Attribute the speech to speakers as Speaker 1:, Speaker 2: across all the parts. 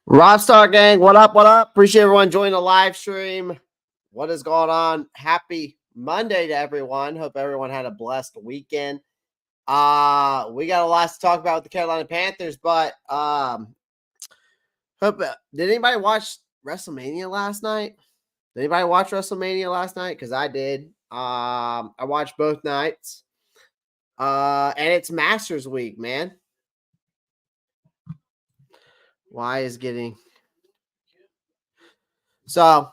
Speaker 1: Rockstar Gang, what up? What up? Appreciate everyone joining the live stream. What is going on? Happy Monday to everyone. Hope everyone had a blessed weekend. We got a lot to talk about with the Carolina Panthers, but did anybody watch WrestleMania last night? Did anybody watch WrestleMania last night? Because I did. I watched both nights. And it's Masters Week, man. Why is getting so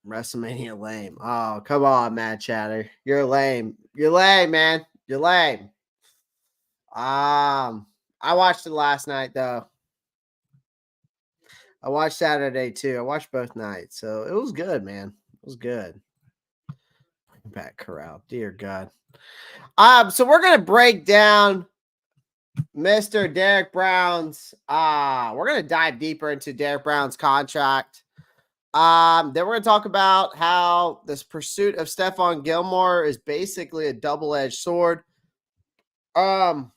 Speaker 1: WrestleMania lame? Oh, come on, Matt Chatter. You're lame. You're lame, man. You're lame. I watched it last night though. I watched Saturday too. I watched both nights, so it was good, man. It was good. Back Corral, dear God. So we're gonna break down Mr. Derrick Brown's. We're gonna dive deeper into Derrick Brown's contract. Then we're gonna talk about how this pursuit of Stephon Gilmore is basically a double-edged sword. We're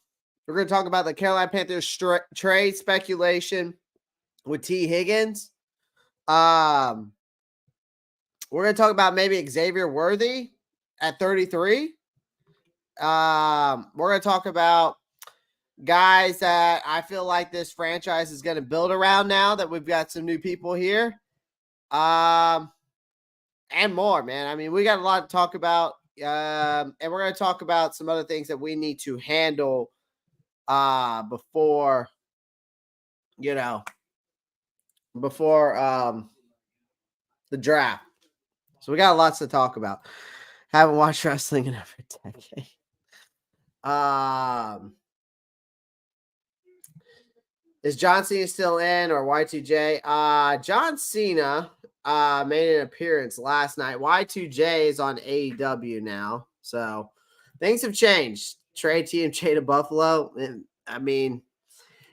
Speaker 1: gonna talk about the Carolina Panthers trade speculation with T Higgins. We're gonna talk about maybe Xavier Worthy at 33. We're gonna talk about guys that I feel like this franchise is gonna build around now that we've got some new people here. And more, man. I mean, we got a lot to talk about. And we're gonna talk about some other things that we need to handle before the draft. So we got lots to talk about. Haven't watched wrestling in over a decade. Is John Cena still in or Y2J? John Cena made an appearance last night. Y2J is on AEW now. So things have changed. Trade TMJ to Buffalo. And, I mean,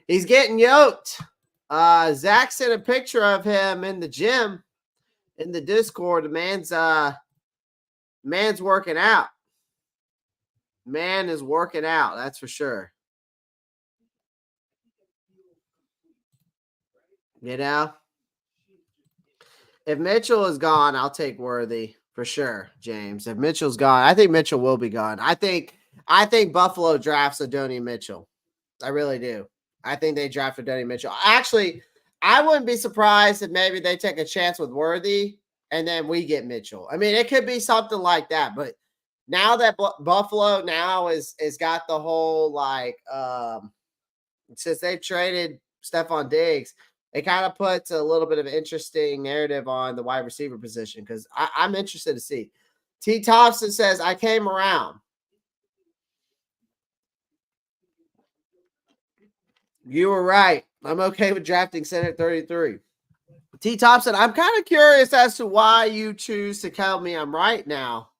Speaker 1: he's getting yoked. Zach sent a picture of him in the gym in the Discord. The man's working out. Man is working out, that's for sure. You know? If Mitchell is gone, I'll take Worthy for sure, James. If Mitchell's gone, I think Mitchell will be gone. I think Buffalo drafts Adonai Mitchell. I really do. I think they draft Adonai Mitchell. Actually, I wouldn't be surprised if maybe they take a chance with Worthy and then we get Mitchell. I mean, it could be something like that. But now that Buffalo now is got the whole since they've traded Stephon Diggs, it kind of puts a little bit of an interesting narrative on the wide receiver position because I'm interested to see. T. Thompson says, I came around. You were right. I'm okay with drafting center at 33. T. Thompson, I'm kind of curious as to why you choose to tell me I'm right now.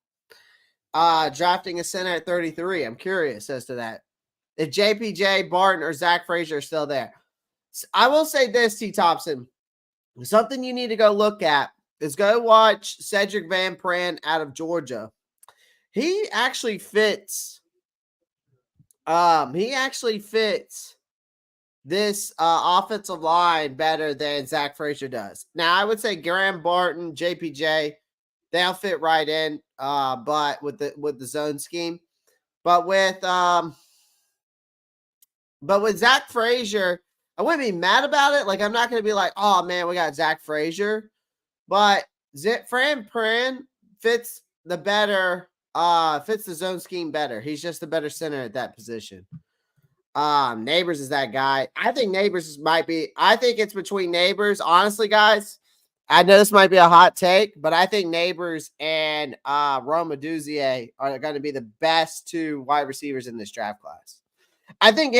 Speaker 1: Drafting a center at 33. I'm curious as to that. If JPJ, Barton, or Zach Frazier are still there. I will say this, T. Thompson. Something you need to go look at is go watch Cedric Van Pran out of Georgia. He actually fits. This offensive line better than Zach Frazier does. Now, I would say Graham Barton, JPJ, they'll fit right in, but with the zone scheme. But with Zach Frazier, I wouldn't be mad about it. Like, I'm not going to be like, oh, man, we got Zach Frazier. But Fran Pran fits the zone scheme better. He's just a better center at that position. Neighbors is that guy. I think Neighbors I think it's between Neighbors. Honestly, guys, I know this might be a hot take, but I think Neighbors and Roma Duzier are going to be the best two wide receivers in this draft class. I think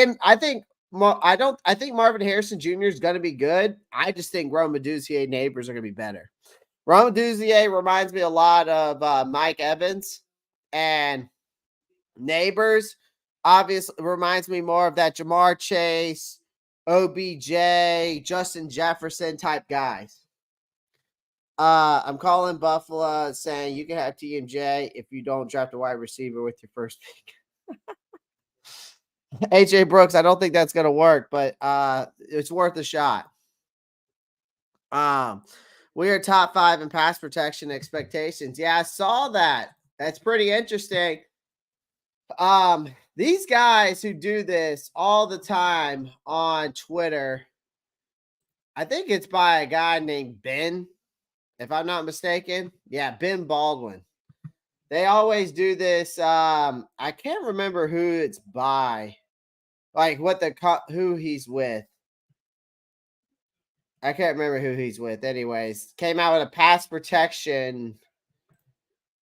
Speaker 1: Marvin Harrison Jr. is going to be good. I just think Roma Duzier and Neighbors are going to be better. Roma Duzier reminds me a lot of Mike Evans, and Neighbors obviously reminds me more of that Jamar Chase, OBJ, Justin Jefferson type guys. I'm calling Buffalo saying you can have TMJ if you don't draft a wide receiver with your first pick. AJ Brooks, I don't think that's going to work, but it's worth a shot. We are top 5 in pass protection expectations. Yeah, I saw that. That's pretty interesting. These guys who do this all the time on Twitter, I think it's by a guy named Ben, if I'm not mistaken. Yeah, Ben Baldwin. They always do this. I can't remember who it's by, like who he's with. I can't remember who he's with. Anyways, came out with a pass protection,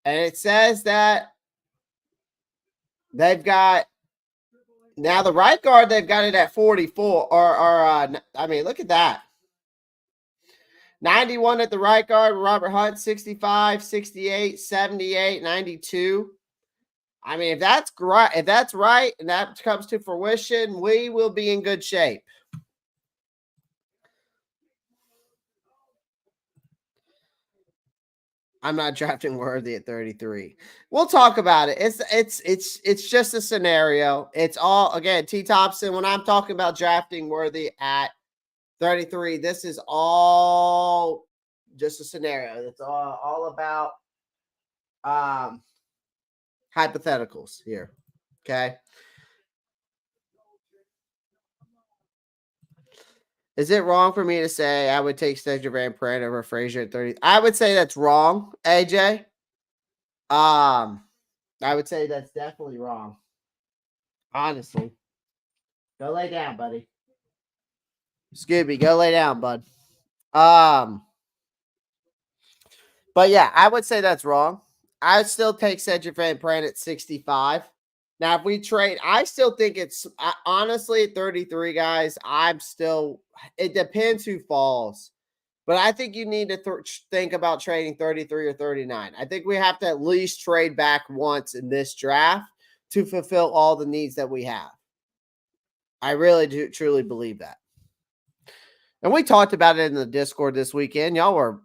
Speaker 1: and it says that they've got now the right guard. They've got it at 44. I mean, look at that. 91 at the right guard. Robert Hunt, 65, 68, 78, 92. I mean, if that's right, and that comes to fruition, we will be in good shape. I'm not drafting Worthy at 33. We'll talk about it. It's just a scenario. It's all again, T Thompson. When I'm talking about drafting Worthy at 33, this is all just a scenario. It's all about hypotheticals here. Okay. Is it wrong for me to say I would take Cedric Van Pran over Frazier at 30? I would say that's wrong, AJ. I would say that's definitely wrong. Honestly. Go lay down, buddy. Scooby, go lay down, bud. But yeah, I would say that's wrong. I would still take Cedric Van Pran at 65. Now, if we trade, I still think it's honestly 33 guys. It depends who falls. But I think you need to think about trading 33 or 39. I think we have to at least trade back once in this draft to fulfill all the needs that we have. I really do truly believe that. And we talked about it in the Discord this weekend. Y'all were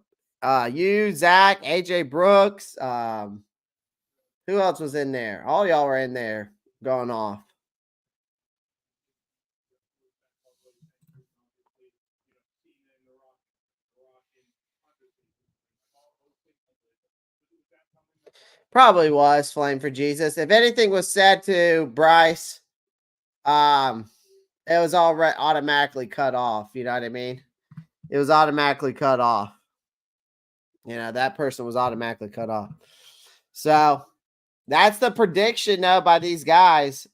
Speaker 1: you, Zach, AJ Brooks. Who else was in there? All y'all were in there going off. Probably was Flame for Jesus. If anything was said to Bryce, it was already automatically cut off. You know what I mean? It was automatically cut off. You know, that person was automatically cut off. So that's the prediction, though, by these guys.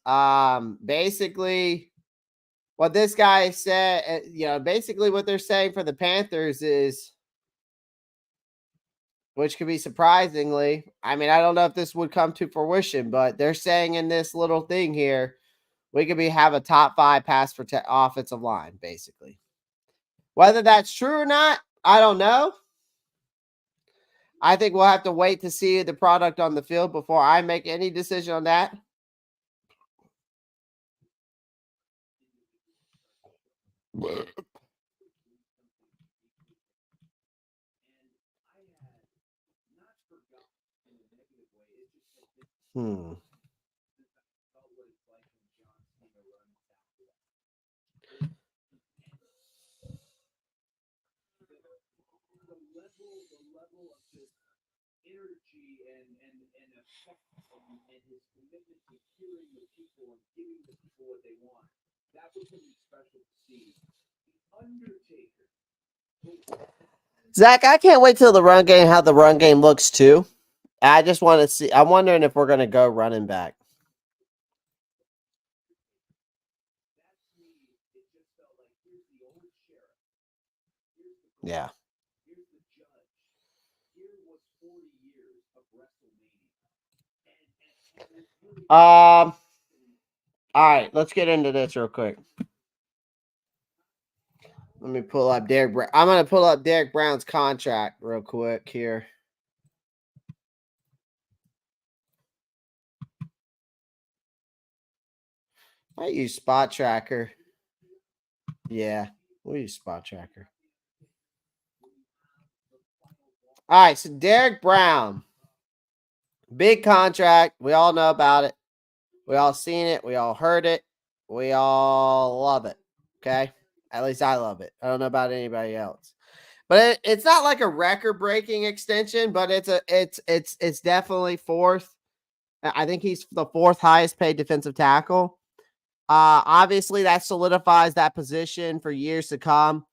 Speaker 1: Basically, what this guy said, basically what they're saying for the Panthers is, which could be surprisingly, I mean, I don't know if this would come to fruition, but they're saying in this little thing here, we could have a top 5 pass for offensive line, basically. Whether that's true or not, I don't know. I think we'll have to wait to see the product on the field before I make any decision on that. Zach, I can't wait till the run game, how the run game looks too. I just want to see. I'm wondering if we're going to go running back. Yeah. All right, let's get into this real quick. Let me pull up Derrick Brown. I'm going to pull up Derrick Brown's contract real quick here. I use Spot Tracker. Yeah, we'll use Spot Tracker. All right, so Derrick Brown. Big contract. We all know about it. We all seen it. We all heard it. We all love it. Okay. At least I love it. I don't know about anybody else. But it's not like a record-breaking extension, but it's definitely fourth. I think he's the fourth highest paid defensive tackle. Obviously, that solidifies that position for years to come.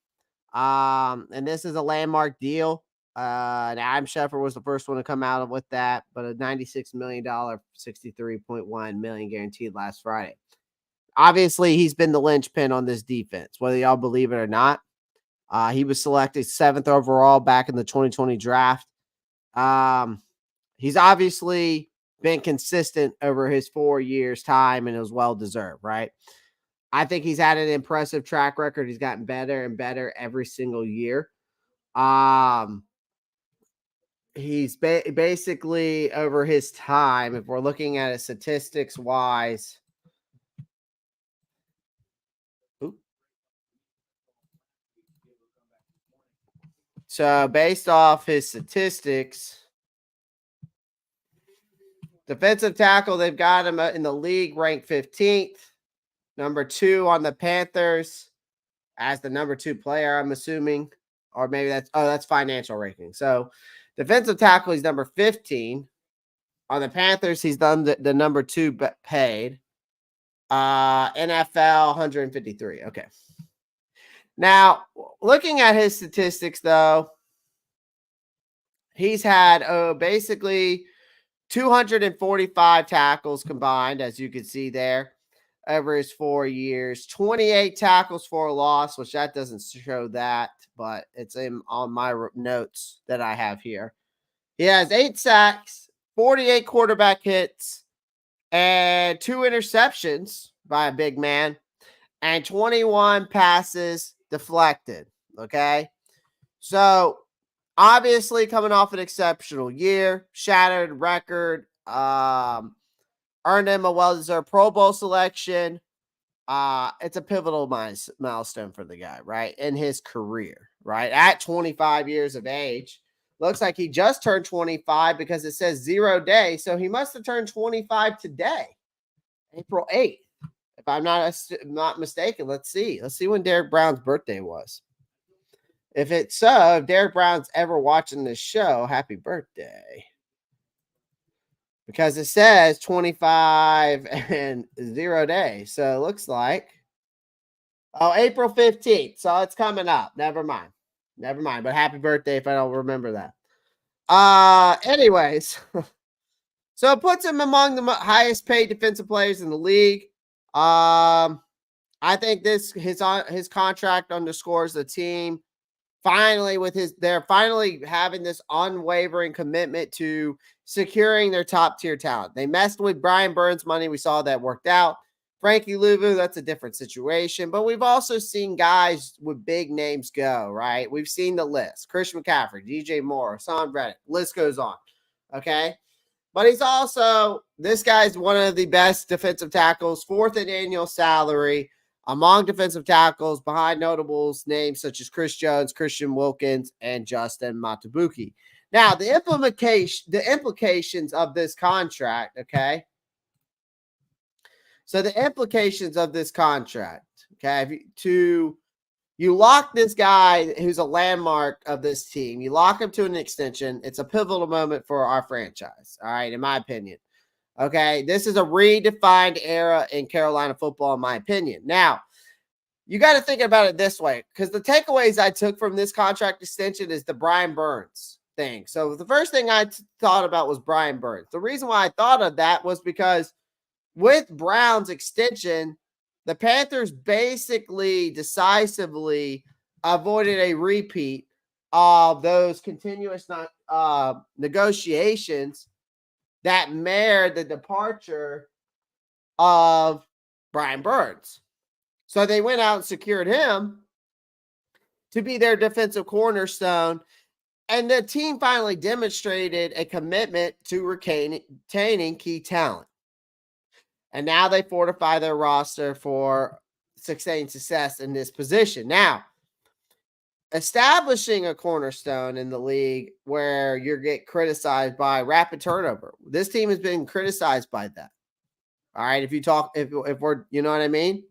Speaker 1: And this is a landmark deal. And Adam Schefter was the first one to come out with that, but a $96 million, $63.1 million guaranteed last Friday. Obviously, he's been the linchpin on this defense, whether y'all believe it or not. He was selected 7th overall back in the 2020 draft. He's obviously been consistent over his 4 years' time, and it was well-deserved, right? I think he's had an impressive track record. He's gotten better and better every single year. He's basically over his time, if we're looking at it statistics-wise. So based off his statistics, defensive tackle, they've got him in the league ranked 15th, number 2 on the Panthers as the number 2 player, I'm assuming. Or maybe that's financial ranking. So defensive tackle, he's number 15. On the Panthers, he's done the number 2 paid. NFL 153. Okay. Now, looking at his statistics, though, he's had basically 245 tackles combined, as you can see there, over his 4 years. 28 tackles for a loss, which that doesn't show that, but it's on my notes that I have here. He has 8 sacks, 48 quarterback hits, and 2 interceptions by a big man, and 21 passes deflected. Okay. So obviously coming off an exceptional year, shattered record, earned him a well-deserved Pro Bowl selection. It's a pivotal milestone for the guy, right? In his career, right? At 25 years of age. Looks like he just turned 25 because it says 0 day. So he must have turned 25 today, April 8th. If I'm not mistaken, let's see. Let's see when Derrick Brown's birthday was. If it's so, if Derrick Brown's ever watching this show, happy birthday. Because it says 25 and 0 day. So it looks like, April 15th. So it's coming up. Never mind. But happy birthday if I don't remember that. Anyways. So it puts him among the highest paid defensive players in the league. I think his contract underscores the team finally they're finally having this unwavering commitment to securing their top tier talent. They messed with Brian Burns' money. We saw that worked out. Frankie Louvu, that's a different situation. But we've also seen guys with big names go, right? We've seen the list. Christian McCaffrey, DJ Moore, Hassan Reddick. List goes on. Okay. But this guy's one of the best defensive tackles, 4th in annual salary among defensive tackles, behind notables names such as Chris Jones, Christian Wilkins, and Justin Matabuki. Now, the implications of this contract, okay? So the implications of this contract, okay, you lock this guy who's a landmark of this team. You lock him to an extension. It's a pivotal moment for our franchise, all right, in my opinion. Okay, this is a redefined era in Carolina football, in my opinion. Now, you got to think about it this way, because the takeaways I took from this contract extension is the Brian Burns thing. So the first thing I thought about was Brian Burns. The reason why I thought of that was because with Brown's extension, the Panthers basically decisively avoided a repeat of those continuous negotiations that marred the departure of Brian Burns. So they went out and secured him to be their defensive cornerstone. And the team finally demonstrated a commitment to retaining key talent. And now they fortify their roster for sustained success in this position. Now, establishing a cornerstone in the league where you get criticized by rapid turnover. This team has been criticized by that. All right, if we're, you know what I mean?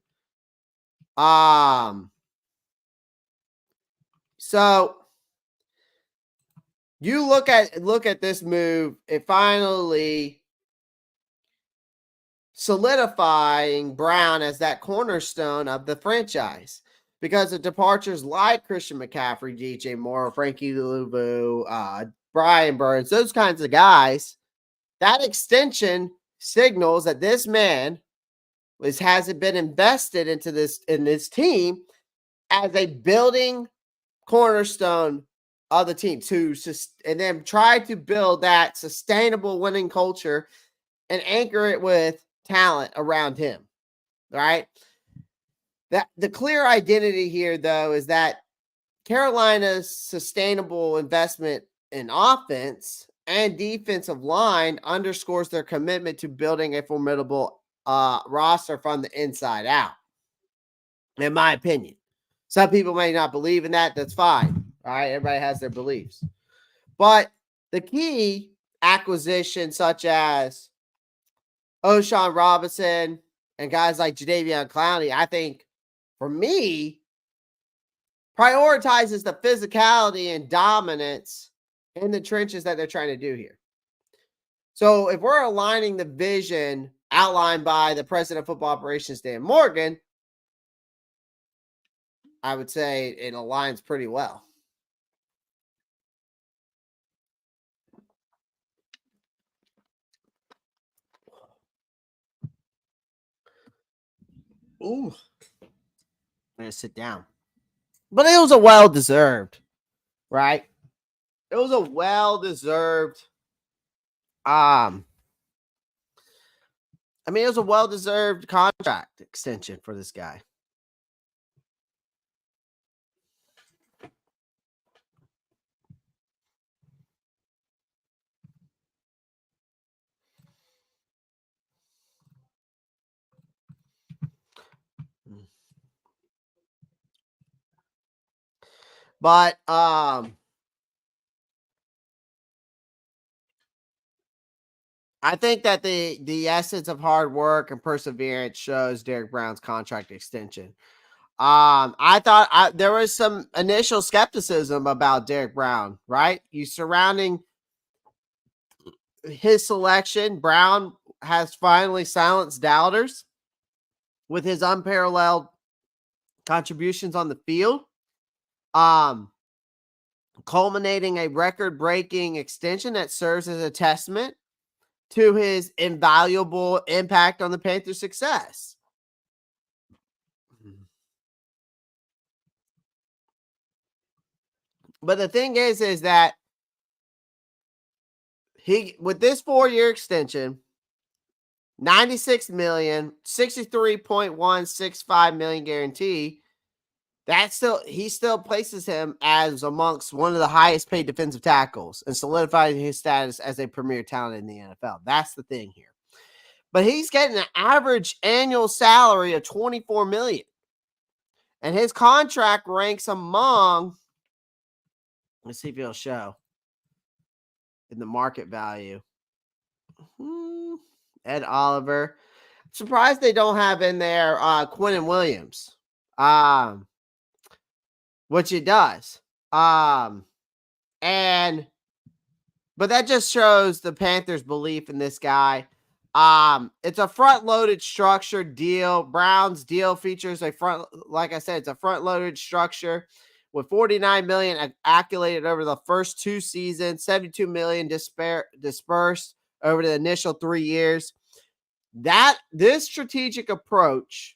Speaker 1: So you look at this move, it finally solidifying Brown as that cornerstone of the franchise because of departures like Christian McCaffrey, DJ Moore, Frankie Louvu, Brian Burns, those kinds of guys. That extension signals that this man hasn't been invested into this team as a building cornerstone of the team and then try to build that sustainable winning culture and anchor it with talent around him. Right? That the clear identity here, though, is that Carolina's sustainable investment in offense and defensive line underscores their commitment to building a formidable roster from the inside out. In my opinion, some people may not believe in that. That's fine. All right, everybody has their beliefs, but the key acquisitions such as O'Shawn Robinson and guys like Jadeveon Clowney, I think, for me, prioritizes the physicality and dominance in the trenches that they're trying to do here. So if we're aligning the vision outlined by the president of football operations, Dan Morgan, I would say it aligns pretty well. Ooh. I'm going to sit down. But it was a well-deserved, right? It was a well-deserved, it was a well-deserved contract extension for this guy. But I think that the essence of hard work and perseverance shows Derrick Brown's contract extension. I thought there was some initial skepticism about Derrick Brown, right? You surrounding his selection, Brown has finally silenced doubters with his unparalleled contributions on the field. Culminating a record-breaking extension that serves as a testament to his invaluable impact on the Panthers' success. But the thing is that he, with this 4-year extension, $96 million, $63.165 million guarantee, he still places him as amongst one of the highest paid defensive tackles and solidifying his status as a premier talent in the NFL. That's the thing here. But he's getting an average annual salary of $24 million. And his contract ranks among, let's see if it'll show in the market value. Ed Oliver. Surprised they don't have in there Quinnen Williams. Which it does. But that just shows the Panthers' belief in this guy. It's a front-loaded structured deal. Brown's deal features like I said, it's a front-loaded structure with $49 million accumulated over the first 2 seasons, $72 million dispersed over the initial 3 years. This strategic approach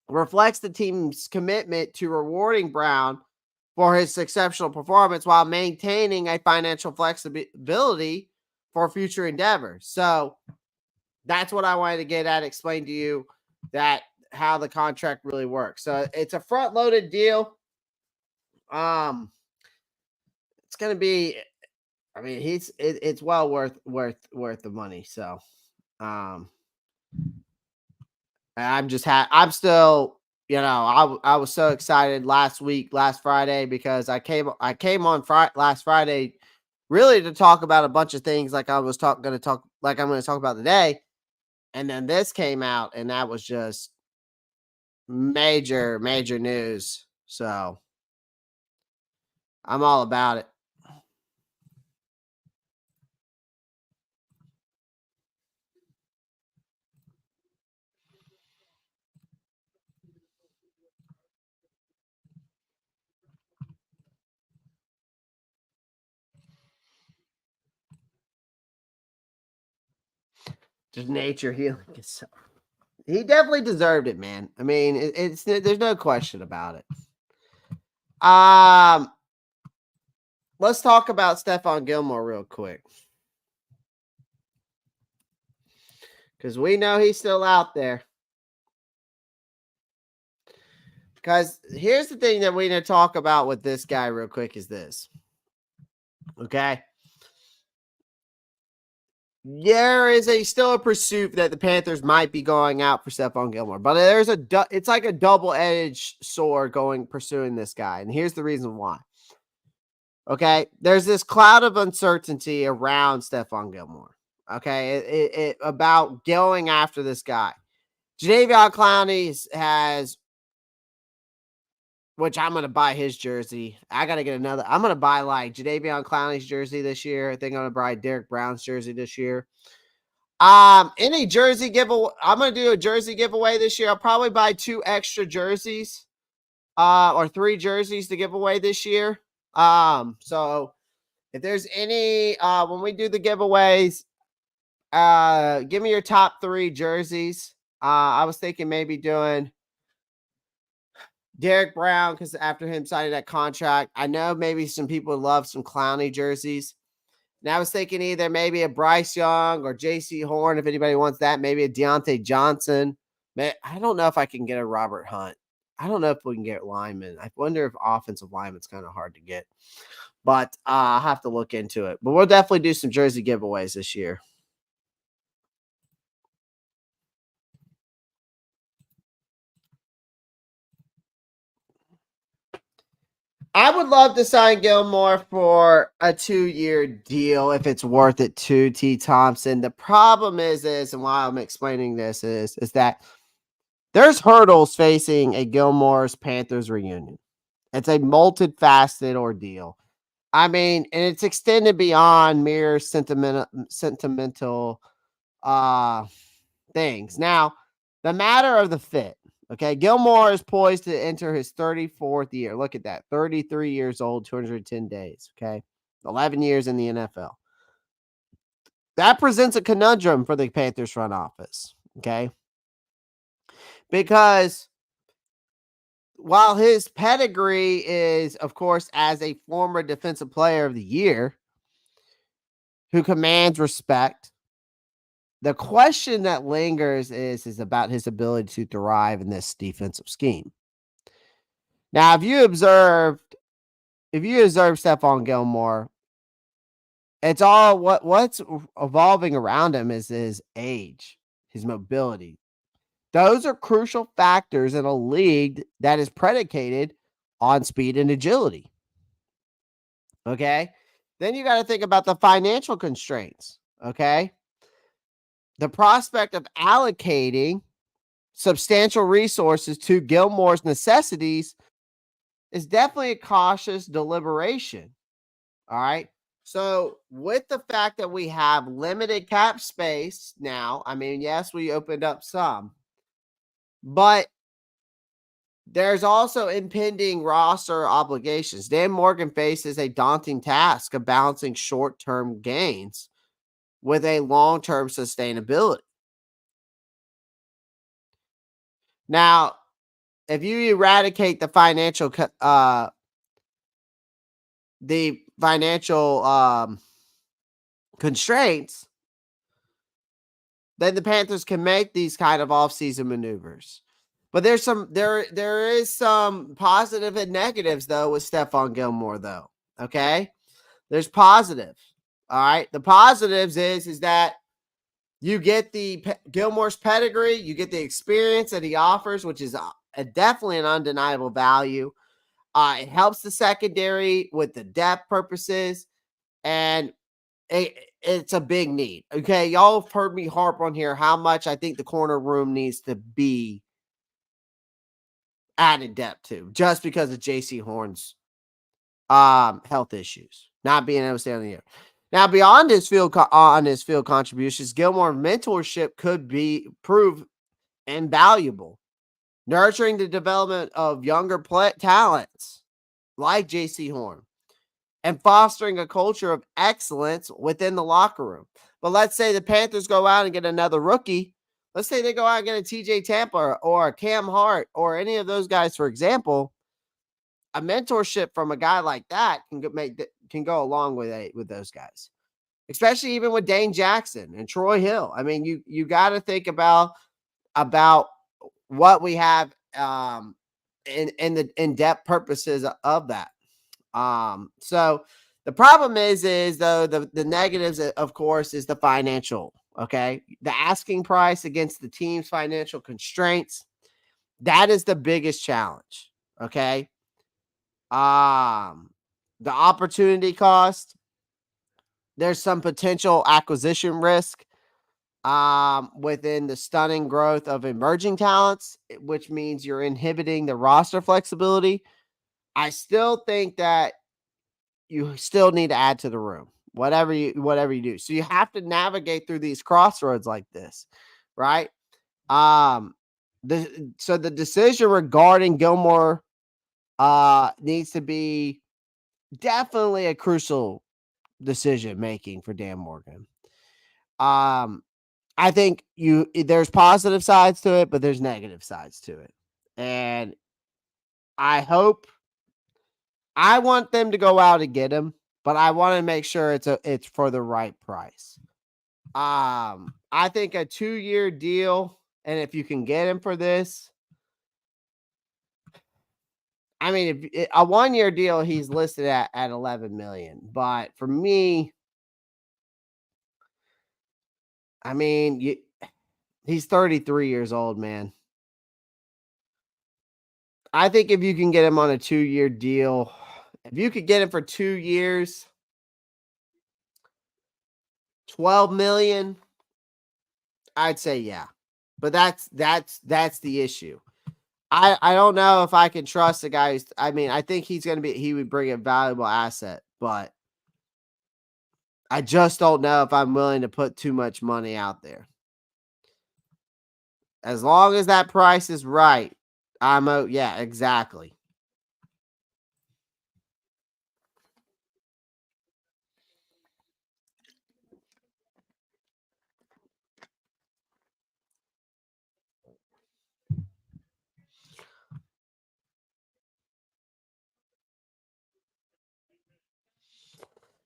Speaker 1: reflects the team's commitment to rewarding Brown for his exceptional performance while maintaining a financial flexibility for future endeavors. So that's what I wanted to get at, explain to you that how the contract really works. So it's a front-loaded deal. It's going to be, it's well worth the money. So, I'm still, I was so excited last Friday, because I came on last Friday really to talk about a bunch of things like I'm going to talk about today. And then this came out, and that was just major, major news. So I'm all about it. Just nature healing itself. He definitely deserved it, man. I mean, it's there's no question about it. Um, let's talk about Stephon Gilmore real quick, because we know he's still out there. Because here's the thing that we need to talk about with this guy real quick is this. Okay. There is still a pursuit that the Panthers might be going out for Stephon Gilmore, but it's like a double-edged sword pursuing this guy, and here's the reason why. Okay, there's this cloud of uncertainty around Stephon Gilmore. Okay, about going after this guy. Jadeveon Clowney has, which I'm going to buy his jersey. I got to get another. I'm going to buy like Jadeveon Clowney's jersey this year. I think I'm going to buy Derrick Brown's jersey this year. Any jersey giveaway, I'm going to do a jersey giveaway this year. I'll probably buy 2 extra jerseys, or 3 jerseys to give away this year. So if there's any, when we do the giveaways, give me your top 3 jerseys. I was thinking maybe doing Derrick Brown, because after him signing that contract, I know maybe some people love some Clowney jerseys. And I was thinking either maybe a Bryce Young or JC Horn, if anybody wants that. Maybe a Deontay Johnson. I don't know if I can get a Robert Hunt. I don't know if we can get linemen. I wonder if offensive lineman's kind of hard to get. But I'll have to look into it. But we'll definitely do some jersey giveaways this year. I would love to sign Gilmore for a 2-year deal if it's worth it to T. Thompson. The problem is, and why I'm explaining this is that there's hurdles facing a Gilmore's Panthers reunion. It's a multifaceted ordeal. I mean, and it's extended beyond mere sentimental things. Now, the matter of the fit. Okay, Gilmore is poised to enter his 34th year. Look at that. 33 years old, 210 days. Okay, 11 years in the NFL. That presents a conundrum for the Panthers front office. Okay, because while his pedigree is, of course, as a former defensive player of the year who commands respect, the question that lingers is about his ability to thrive in this defensive scheme. Now, if you observe Stephon Gilmore, it's all what's evolving around him is his age, his mobility. Those are crucial factors in a league that is predicated on speed and agility. Okay? Then you got to think about the financial constraints. Okay? The prospect of allocating substantial resources to Gilmore's necessities is definitely a cautious deliberation. All right. So, with the fact that we have limited cap space now, I mean, yes, we opened up some, but there's also impending roster obligations. Dan Morgan faces a daunting task of balancing short-term gains with a long-term sustainability. Now, if you eradicate the financial constraints, then the Panthers can make these kind of offseason maneuvers. But there is some positive and negatives though with Stephon Gilmore though. Okay, there's positive. All right, the positives is that you get the Gilmore's pedigree, you get the experience that he offers, which is definitely an undeniable value. It helps the secondary with the depth purposes, and it's a big need. Okay, y'all have heard me harp on here how much I think the corner room needs to be added depth to, just because of JC Horn's health issues, not being able to stay on the air. Now, beyond his field contributions, Gilmore's mentorship could prove invaluable, nurturing the development of younger talents like JC Horn and fostering a culture of excellence within the locker room. But let's say the Panthers go out and get another rookie. Let's say they go out and get a TJ Tampa or a Cam Hart or any of those guys, for example. A mentorship from a guy like that can go along with those guys, especially even with Dane Jackson and Troy Hill. I mean, you got to think about what we have in the in-depth purposes of that. So the problem is though the negatives, of course, is the financial. Okay, the asking price against the team's financial constraints. That is the biggest challenge. Okay. The opportunity cost, there's some potential acquisition risk within the stunning growth of emerging talents, which means you're inhibiting the roster flexibility. I still think that you still need to add to the room, whatever you do. So you have to navigate through these crossroads like this, right? The decision regarding Gilmore needs to be definitely a crucial decision making for Dan Morgan. I think there's positive sides to it, but there's negative sides to it. And I want them to go out and get him, but I want to make sure it's for the right price. I think a 2-year deal, and if you can get him for this, I mean, if a 1-year deal, he's listed at $11 million. But for me, I mean, he's 33 years old, man. I think if you can get him on a 2-year deal, if you could get him for 2 years, $12 million, I'd say yeah. But that's the issue. I don't know if I can trust the guy I think he would bring a valuable asset, but I just don't know if I'm willing to put too much money out there. As long as that price is right, yeah, exactly.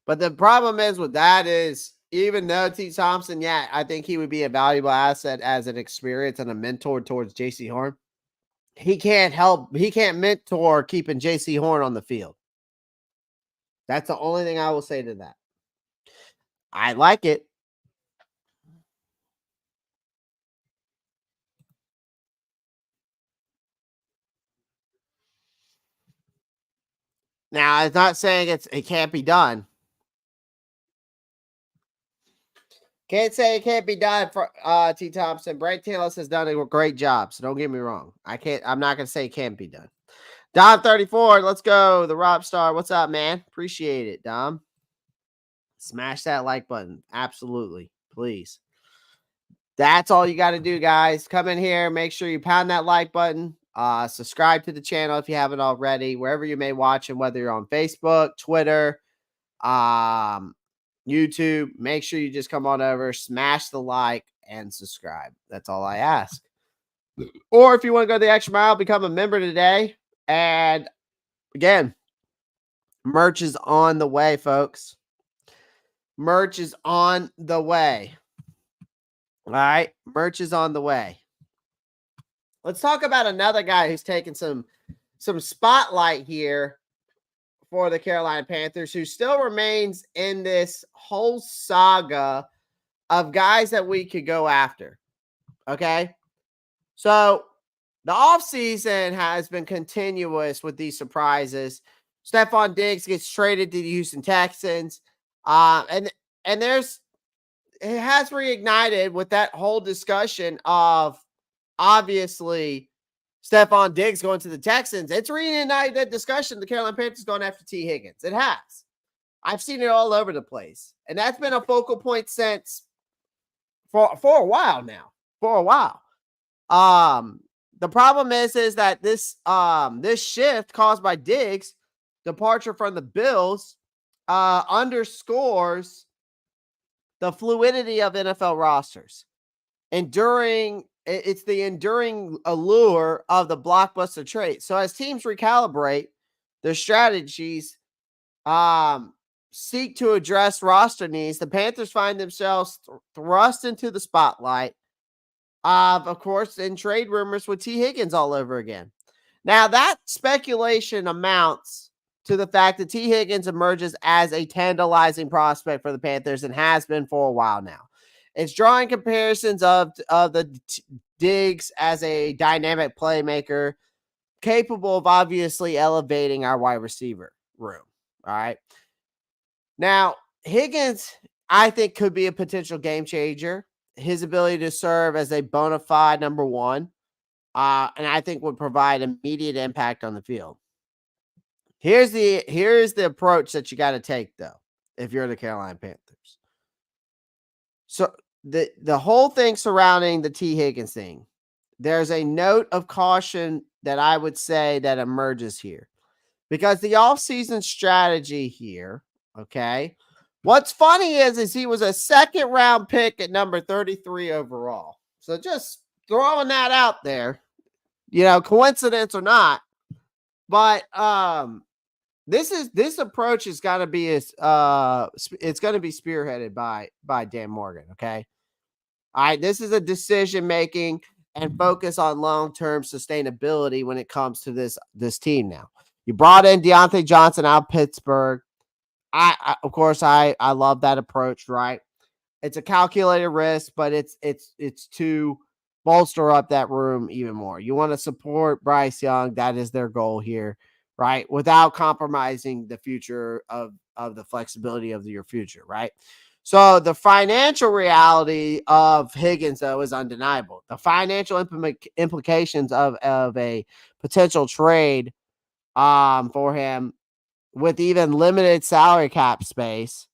Speaker 1: But the problem is with that is, even though T. Thompson, yeah, I think he would be a valuable asset as an experience and a mentor towards JC Horn. He can't mentor keeping JC Horn on the field. That's the only thing I will say to that. I like it. Now, it's not saying it can't be done. Can't say it can't be done for T. Thompson. Brad Taylor has done a great job, so don't get me wrong. I'm not gonna say it can't be done. Dom 34, let's go. The Ropp Star. What's up, man? Appreciate it, Dom. Smash that like button. Absolutely. Please. That's all you got to do, guys. Come in here. Make sure you pound that like button. Subscribe to the channel if you haven't already, wherever you may watch, and whether you're on Facebook, Twitter, YouTube. Make sure you just come on over, smash the like, and subscribe. That's all I ask. Or if you want to go the extra mile, become a member today. And again, merch is on the way, folks. Merch is on the way. All right. Merch is on the way. Let's talk about another guy who's taken some spotlight here for the Carolina Panthers, who still remains in this whole saga of guys that we could go after. Okay. So the offseason has been continuous with these surprises. Stephon Diggs gets traded to the Houston Texans. And there's it has reignited with that whole discussion of obviously Stephon Diggs going to the Texans. It's reignited that discussion. The Carolina Panthers going after T Higgins. It has. I've seen it all over the place, and that's been a focal point since for a while now. For a while. The problem is that this shift caused by Diggs' departure from the Bills underscores the fluidity of NFL rosters. It's the enduring allure of the blockbuster trade. So as teams recalibrate their strategies, seek to address roster needs, the Panthers find themselves thrust into the spotlight of course, in trade rumors with T Higgins all over again. Now that speculation amounts to the fact that T Higgins emerges as a tantalizing prospect for the Panthers and has been for a while now. It's drawing comparisons of the Diggs as a dynamic playmaker capable of obviously elevating our wide receiver room. All right. Now, Higgins, I think, could be a potential game changer. His ability to serve as a bona fide number one, and I think would provide immediate impact on the field. Here's the approach that you got to take, though, if you're the Carolina Panthers. So the whole thing surrounding the T Higgins thing, there's a note of caution that I would say that emerges here. Because the offseason strategy here, okay, what's funny is he was a second round pick at number 33 overall. So just throwing that out there, coincidence or not. But this approach is going to be it's going to be spearheaded by Dan Morgan, okay? All right, this is a decision making and focus on long-term sustainability when it comes to this team now. You brought in Deontay Johnson out of Pittsburgh. Of course, I love that approach, right? It's a calculated risk, but it's to bolster up that room even more. You want to support Bryce Young. That is their goal here, right? Without compromising the future of the flexibility of your future, right? So the financial reality of Higgins, though, is undeniable. The financial implications of a potential trade for him with even limited salary cap space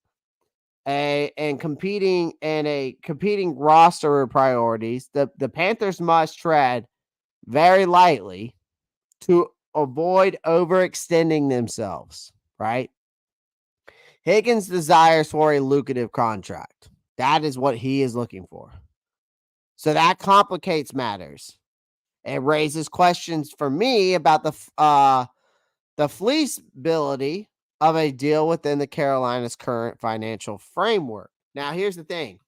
Speaker 1: and competing roster priorities, the Panthers must tread very lightly to avoid overextending themselves, right? Higgins desires for a lucrative contract. That is what he is looking for. So that complicates matters. It raises questions for me about the feasibility of a deal within the Carolina's current financial framework. Now, here's the thing.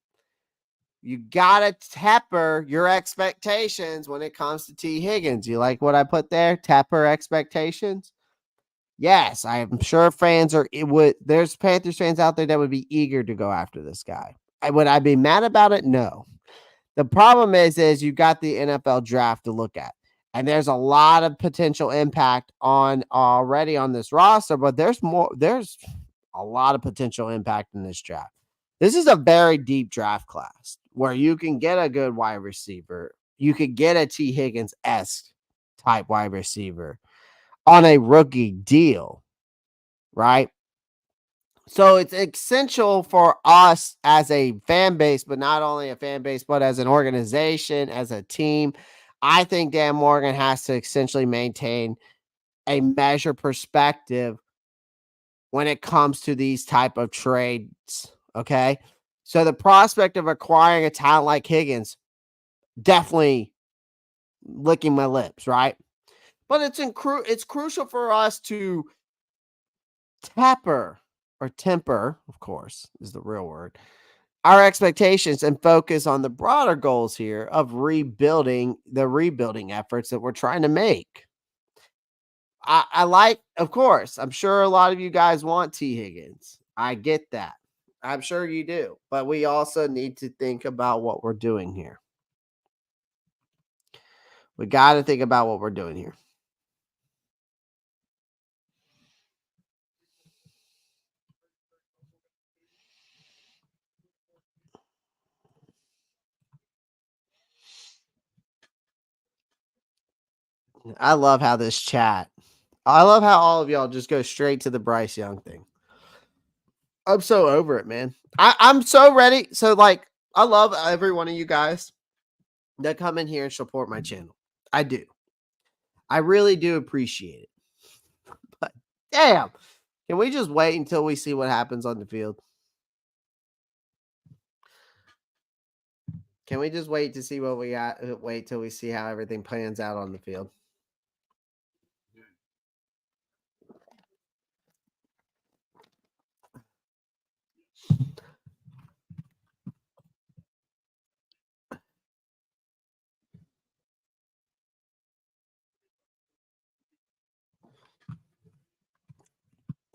Speaker 1: You got to temper your expectations when it comes to T Higgins. You like what I put there? Temper expectations? Yes, I'm sure there's Panthers fans out there that would be eager to go after this guy. Would I be mad about it? No. The problem is you got the NFL draft to look at. And there's a lot of potential impact already on this roster, but there's a lot of potential impact in this draft. This is a very deep draft class where you can get a good wide receiver. You could get a T Higgins-esque type wide receiver on a rookie deal, right? So it's essential for us as a fan base, but not only a fan base, but as an organization, as a team. I think Dan Morgan has to essentially maintain a measured perspective when it comes to these type of trades, okay? So the prospect of acquiring a talent like Higgins, definitely licking my lips, right? But it's crucial for us to temper, of course, is the real word, our expectations and focus on the broader goals here of rebuilding efforts that we're trying to make. I like, of course, I'm sure a lot of you guys want T Higgins. I get that. I'm sure you do. But we also need to think about what we're doing here. We got to think about what we're doing here. I love how this chat. I love how all of y'all just go straight to the Bryce Young thing. I'm so over it, man. I'm so ready. So, like, I love every one of you guys that come in here and support my channel. I do. I really do appreciate it. But damn, can we just wait until we see what happens on the field? Can we just wait to see what we got? Wait till we see how everything plans out on the field.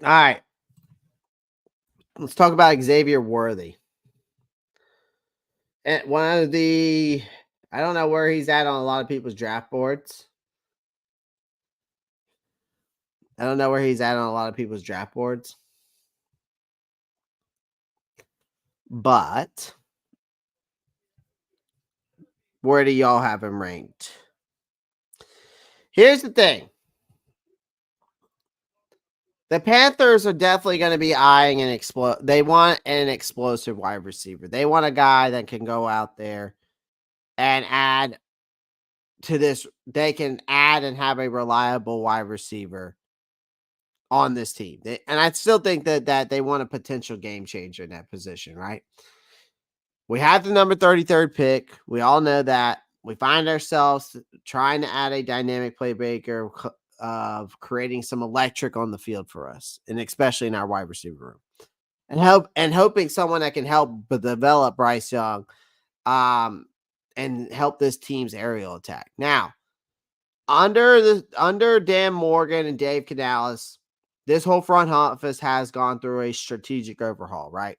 Speaker 1: All right. Let's talk about Xavier Worthy. And one of the, I don't know where he's at on a lot of people's draft boards. I don't know where he's at on a lot of people's draft boards. But where do y'all have him ranked? Here's the thing. The Panthers are definitely going to be eyeing an explode. They want an explosive wide receiver. They want a guy that can go out there and add to this. They can add and have a reliable wide receiver on this team. And I still think that they want a potential game changer in that position, right? We have the number 33rd pick. We all know that. We find ourselves trying to add a dynamic playmaker of creating some electric on the field for us, and especially in our wide receiver room. And hoping someone that can help develop Bryce Young and help this team's aerial attack. Now, under Dan Morgan and Dave Canales, this whole front office has gone through a strategic overhaul, right?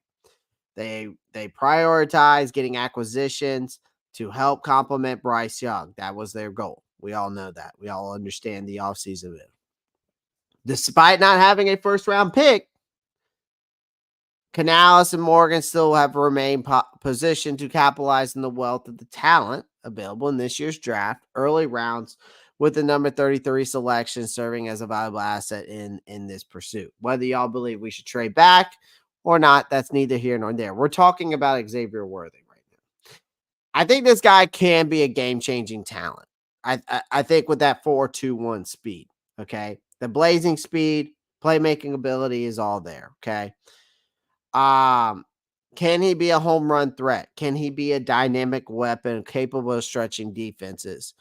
Speaker 1: They prioritize getting acquisitions to help complement Bryce Young. That was their goal. We all know that. We all understand the offseason move. Despite not having a first-round pick, Canales and Morgan still have remained positioned to capitalize on the wealth of the talent available in this year's draft, early rounds, with the number 33 selection serving as a valuable asset in this pursuit. Whether y'all believe we should trade back or not, that's neither here nor there. We're talking about Xavier Worthy right now. I think this guy can be a game-changing talent. I think with that 4.21 speed, okay? The blazing speed, playmaking ability is all there, okay? Can he be a home run threat? Can he be a dynamic weapon capable of stretching defenses?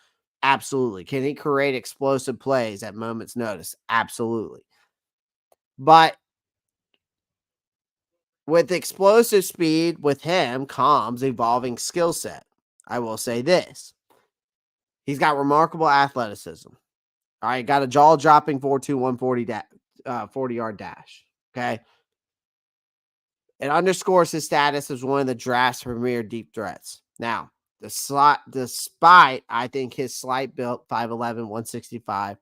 Speaker 1: Absolutely. Can he create explosive plays at moment's notice? Absolutely. But with explosive speed, with him comes evolving skill set. I will say this. He's got remarkable athleticism. All right, got a jaw-dropping 4.21 40-yard dash. Okay. It underscores his status as one of the draft's premier deep threats. Now, despite, I think, his slight build, 5'11", 165,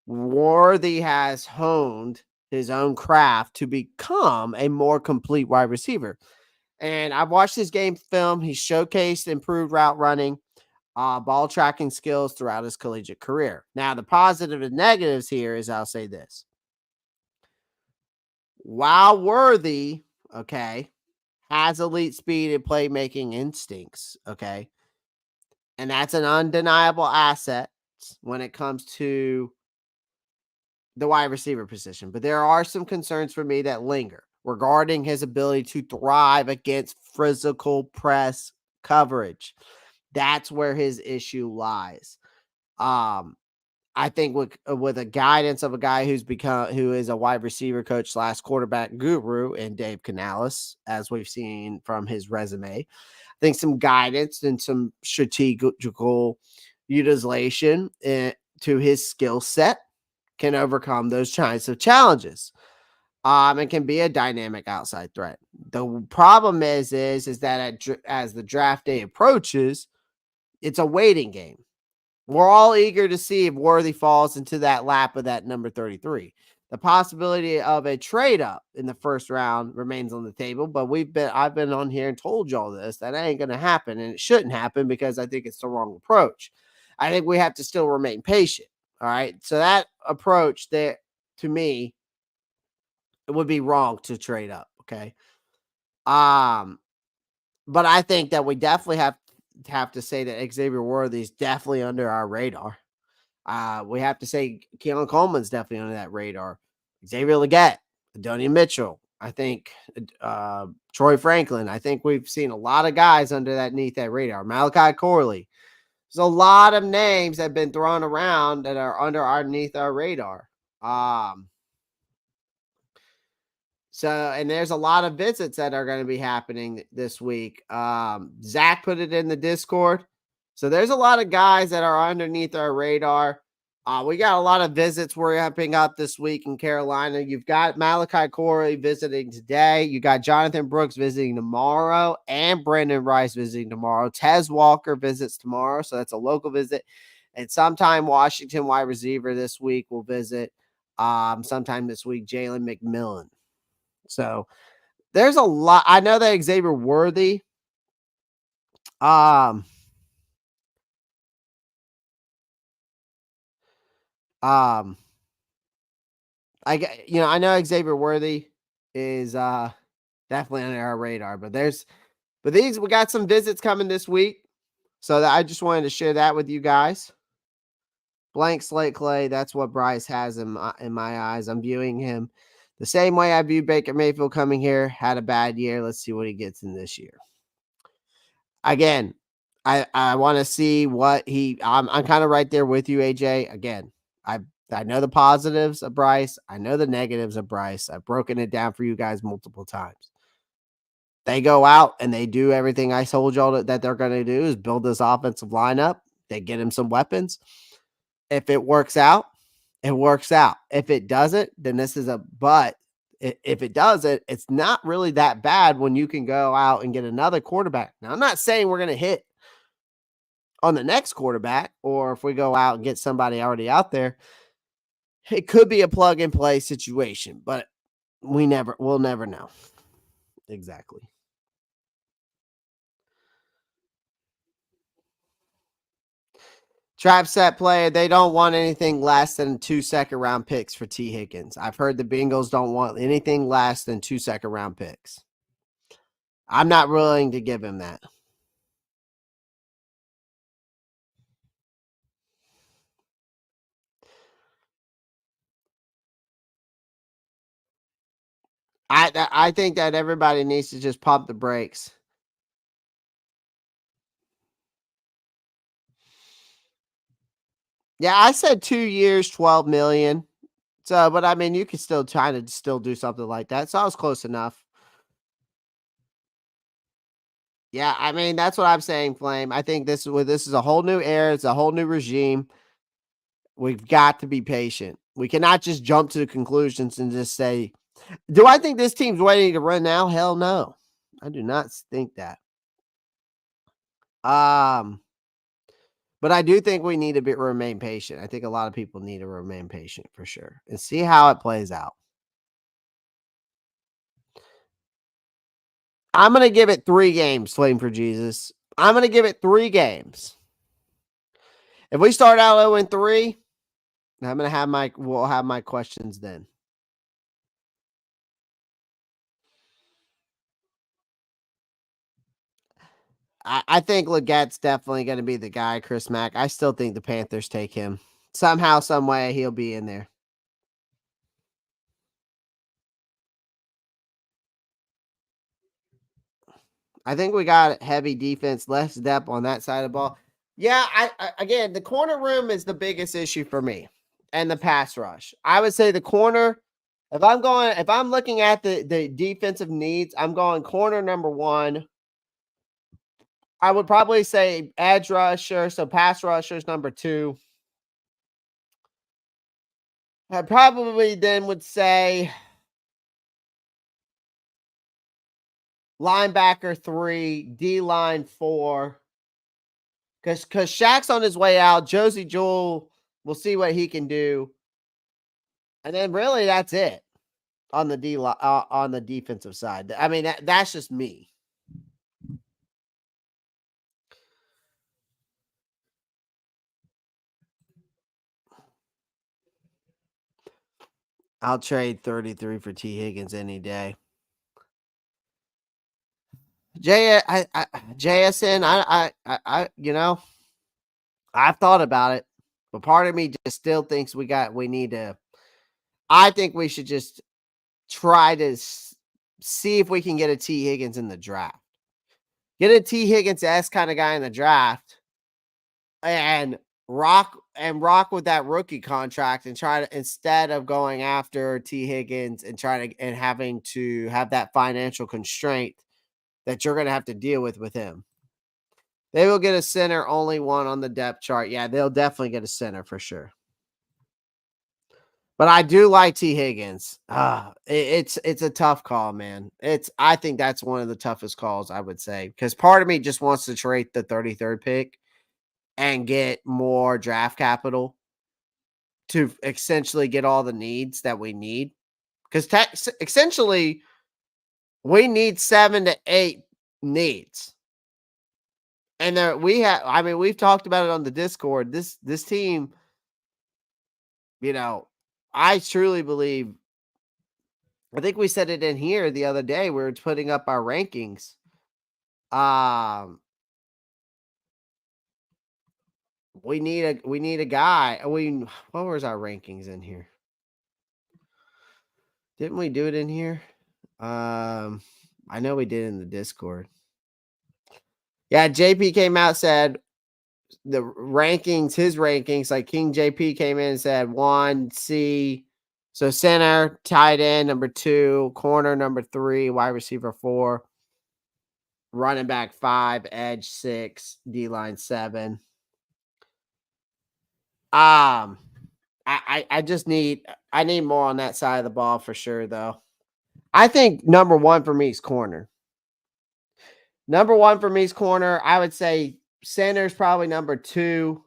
Speaker 1: Worthy has honed his own craft to become a more complete wide receiver. And I've watched his game film. He showcased improved route running, ball tracking skills throughout his collegiate career. Now, the positive and negatives here is I'll say this. While Worthy, okay, has elite speed and playmaking instincts, okay, and that's an undeniable asset when it comes to the wide receiver position. But there are some concerns for me that linger regarding his ability to thrive against physical press coverage. That's where his issue lies. I think with a guidance of a guy who is a wide receiver coach / quarterback guru in Dave Canales, as we've seen from his resume, I think some guidance and some strategical utilization to his skill set can overcome those kinds of challenges. And can be a dynamic outside threat. The problem is that as the draft day approaches, it's a waiting game. We're all eager to see if Worthy falls into that lap of that number 33. The possibility of a trade up in the first round remains on the table, but I've been on here and told y'all this, that ain't going to happen, and it shouldn't happen because I think it's the wrong approach. I think we have to still remain patient. All right. So that approach there, to me, it would be wrong to trade up. Okay. Um, but I think that we definitely have to say that Xavier Worthy is definitely under our radar. We have to say Keelan Coleman's definitely under that radar. Xavier Legette, Adonia Mitchell, I think Troy Franklin. I think we've seen a lot of guys underneath that radar. Malachi Corley. There's a lot of names that have been thrown around that are underneath our radar. So, and there's a lot of visits that are going to be happening this week. Zach put it in the Discord. So there's a lot of guys that are underneath our radar. We got a lot of visits we're wrapping up this week in Carolina. You've got Malachi Corey visiting today. You got Jonathan Brooks visiting tomorrow and Brandon Rice visiting tomorrow. Tez Walker visits tomorrow. So that's a local visit. And sometime Washington wide receiver this week will visit. Sometime this week, Jalen McMillan. So there's a lot. I know that Xavier Worthy, um, um, I know Xavier Worthy is definitely on our radar, but we got some visits coming this week. So that I just wanted to share that with you guys. Blank slate Clay, that's what Bryce has in my eyes. I'm viewing him the same way I view Baker Mayfield coming here. Had a bad year. Let's see what he gets in this year. Again, I want to see what I'm kind of right there with you, AJ. Again, I know the positives of Bryce. I know the negatives of Bryce. I've broken it down for you guys multiple times. They go out and they do everything I told y'all that they're going to do is build this offensive lineup. They get him some weapons. If it works out, it works out. If it doesn't, then this is a but. If it doesn't, it's not really that bad when you can go out and get another quarterback. Now, I'm not saying we're going to hit on the next quarterback, or if we go out and get somebody already out there, it could be a plug and play situation, but we'll never know. Exactly. Trap set player, they don't want anything less than 2 second-round picks for T Higgins. I've heard the Bengals don't want anything less than 2 second-round picks. I'm not willing to give him that. I think that everybody needs to just pump the brakes. Yeah, I said 2 years, 12 million. So, but I mean, you could still try to still do something like that. So I was close enough. Yeah, I mean, that's what I'm saying, Flame. I think this is a whole new era. It's a whole new regime. We've got to be patient. We cannot just jump to conclusions and just say, do I think this team's ready to run now? Hell no. I do not think that. But I do think we need to remain patient. I think a lot of people need to remain patient for sure and see how it plays out. I'm going to give it 3 games, Flame for Jesus. I'm going to give it 3 games. If we start out 0-3, we'll have my questions then. I think Legette's definitely going to be the guy, Chris Mack. I still think the Panthers take him. Somehow, some way, he'll be in there. I think we got heavy defense, less depth on that side of the ball. Yeah, again, the corner room is the biggest issue for me, and the pass rush. I would say the corner. If I'm looking at the defensive needs, I'm going corner number 1. I would probably say edge rusher, so pass rushers number 2. I probably then would say linebacker 3, D line 4. Because Shaq's on his way out. Josie Jewell, we'll see what he can do. And then really that's it on the on the defensive side. I mean, that's just me. I'll trade 33 for T Higgins any day. JSN, I've thought about it, but part of me just still thinks we need to. I think we should just try to see if we can get a T Higgins in the draft. Get a T Higgins S kind of guy in the draft, and rock with that rookie contract, and try to, instead of going after T Higgins and trying to and having to have that financial constraint that you're going to have to deal with him. They will get a center, only one on the depth chart. Yeah, they'll definitely get a center for sure. But I do like T Higgins. It's a tough call, man. I think that's one of the toughest calls, I would say, because part of me just wants to trade the 33rd pick and get more draft capital to essentially get all the needs that we need. Because essentially, we need 7 to 8 needs. And we've talked about it on the Discord. This team, I truly believe, I think we said it in here the other day. We were putting up our rankings. We need a guy. What was our rankings in here? Didn't we do it in here? I know we did in the Discord. Yeah, JP came out, said the rankings, his rankings, like King JP came in and said 1C. So center, tight end, number 2, corner, number 3, wide receiver 4, running back 5, edge 6, D line 7. I need more on that side of the ball for sure, though. I think number 1 for me is corner. Number 1 for me is corner. I would say center is probably number 2.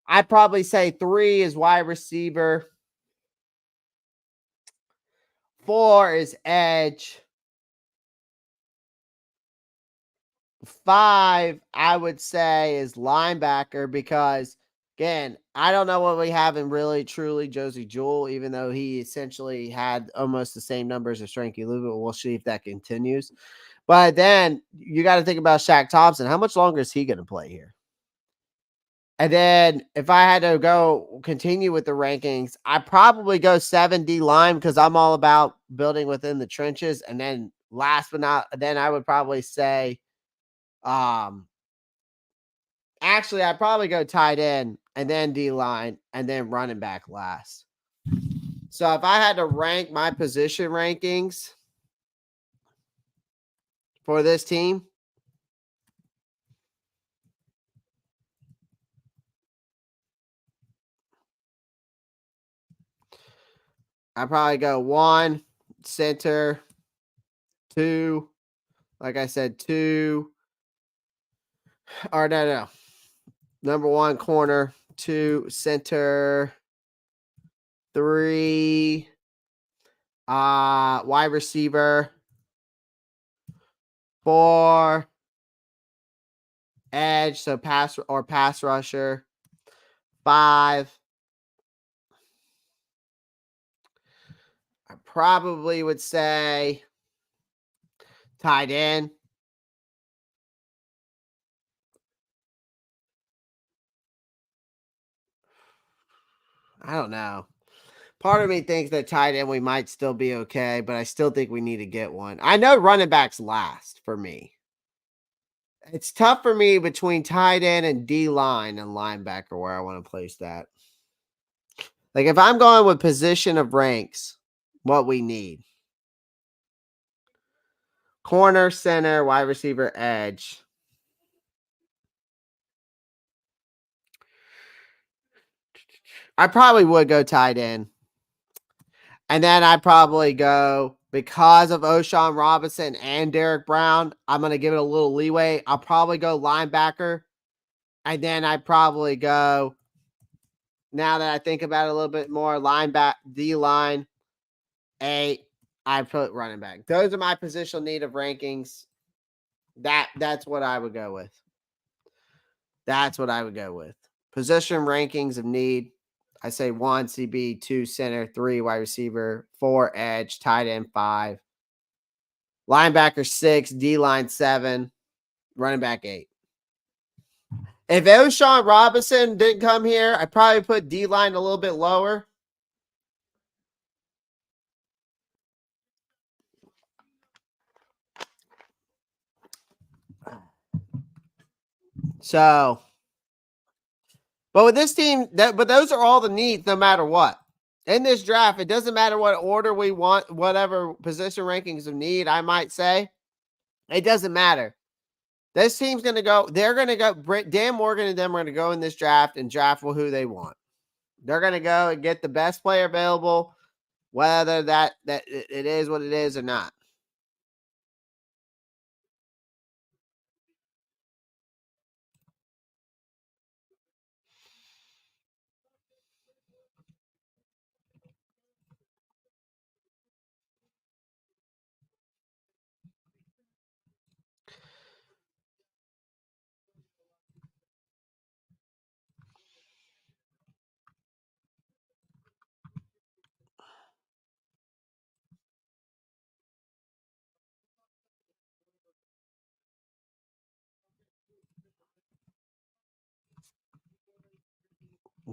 Speaker 1: I'd probably say 3 is wide receiver. 4 is edge. 5, I would say, is linebacker because, again, I don't know what we have in really, truly Josie Jewell, even though he essentially had almost the same numbers as Frankie Lou, but we'll see if that continues. But then you got to think about Shaq Thompson. How much longer is he going to play here? And then if I had to go continue with the rankings, I probably go 7 D line because I'm all about building within the trenches. And then last but not, then I would probably say, actually, I'd probably go tight end and then D line and then running back last. So if I had to rank my position rankings for this team, I'd probably go 1 center, 2, like I said, 2, or no. Number 1 corner, 2 center, 3 wide receiver, 4 edge, so pass rusher, 5. I probably would say tight end. I don't know. Part of me thinks that tight end we might still be okay, but I still think we need to get one. I know running backs last for me. It's tough for me between tight end and D line and linebacker where I want to place that. Like if I'm going with position of ranks, what we need. Corner, center, wide receiver, edge. I probably would go tight end. And then I'd probably go, because of O'Shawn Robinson and Derrick Brown, I'm going to give it a little leeway. I'll probably go linebacker. And then I'd probably go, now that I think about it a little bit more, linebacker, D-line, I put running back. Those are my positional need of rankings. That's what I would go with. Position rankings of need. I say 1 CB, 2 center, 3 wide receiver, 4 edge, tight end 5, linebacker 6, D line 7, running back 8. If O'Shawn Robinson didn't come here, I'd probably put D line a little bit lower. So, but with this team, but those are all the needs no matter what. In this draft, it doesn't matter what order we want, whatever position rankings of need, I might say. It doesn't matter. This team's going to go, they're going to go, Dan Morgan and them are going to go in this draft and draft who they want. They're going to go and get the best player available, whether that it is what it is or not.